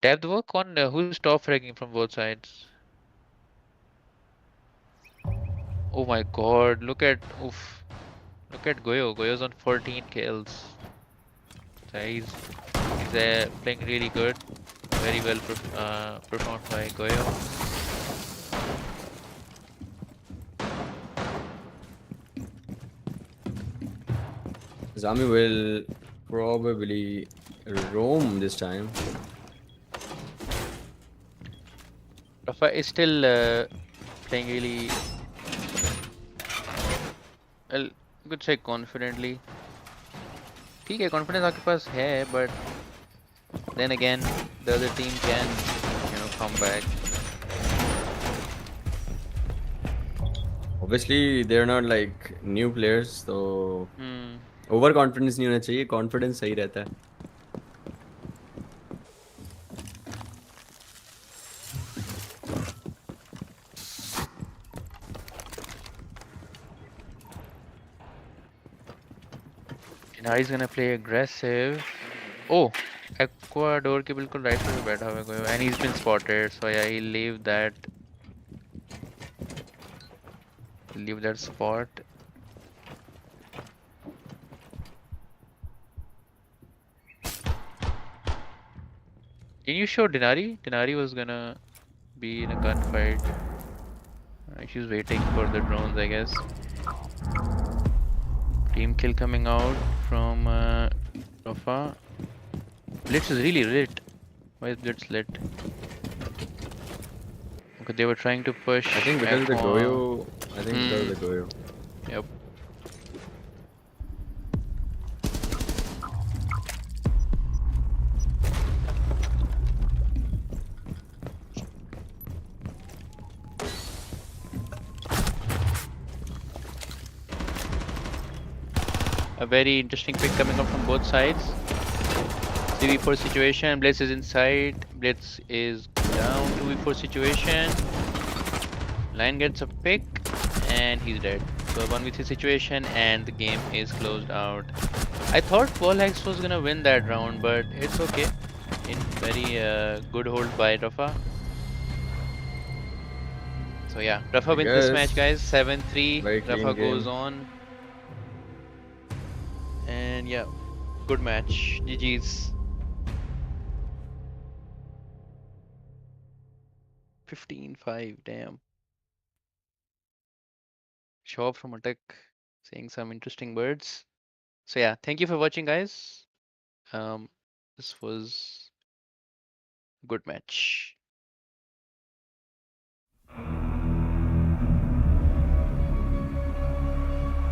Depth work on who's top fragging from both sides. Oh my god, look at Goyo. Goyo's on 14 kills. So he's playing really good. Very well performed by Goyo. Zami will probably roam this time. Rafa is still playing really well. You could say confidently. ठीक है, confidence आपके पास है, but then again, the other team can, come back. Obviously, they're not like new players, so Hmm. overconfidence नहीं होना चाहिए. Confidence सही रहता है. Now he's gonna play aggressive. Oh, Ecuador के बिल्कुल right पे बैठा हुआ है कोई, and he's been spotted. So yeah, he'll leave that spot. Can you show Denari? Denari was gonna be in a gunfight. She was waiting for the drones, I guess. Team kill coming out from Rafa. Blitz is really lit. Why is Blitz lit? Okay, they were trying to push. I think because of the Aqua. Goyo. I think because of the Goyo. Yep. A very interesting pick coming up from both sides. 3v4 situation. Blitz is inside. Blitz is down. 2v4 situation. Lion gets a pick and he's dead. So 1v3 situation and the game is closed out. I thought Wallhags was gonna win that round, but it's okay. In very good hold by Rafa. So yeah, Rafa wins this match, guys. 7-3. Very clean Rafa goes game. on. And yeah, good match. GG's. 15-5, damn. Shop from Attack saying some interesting words. So yeah, thank you for watching, guys. This was a good match.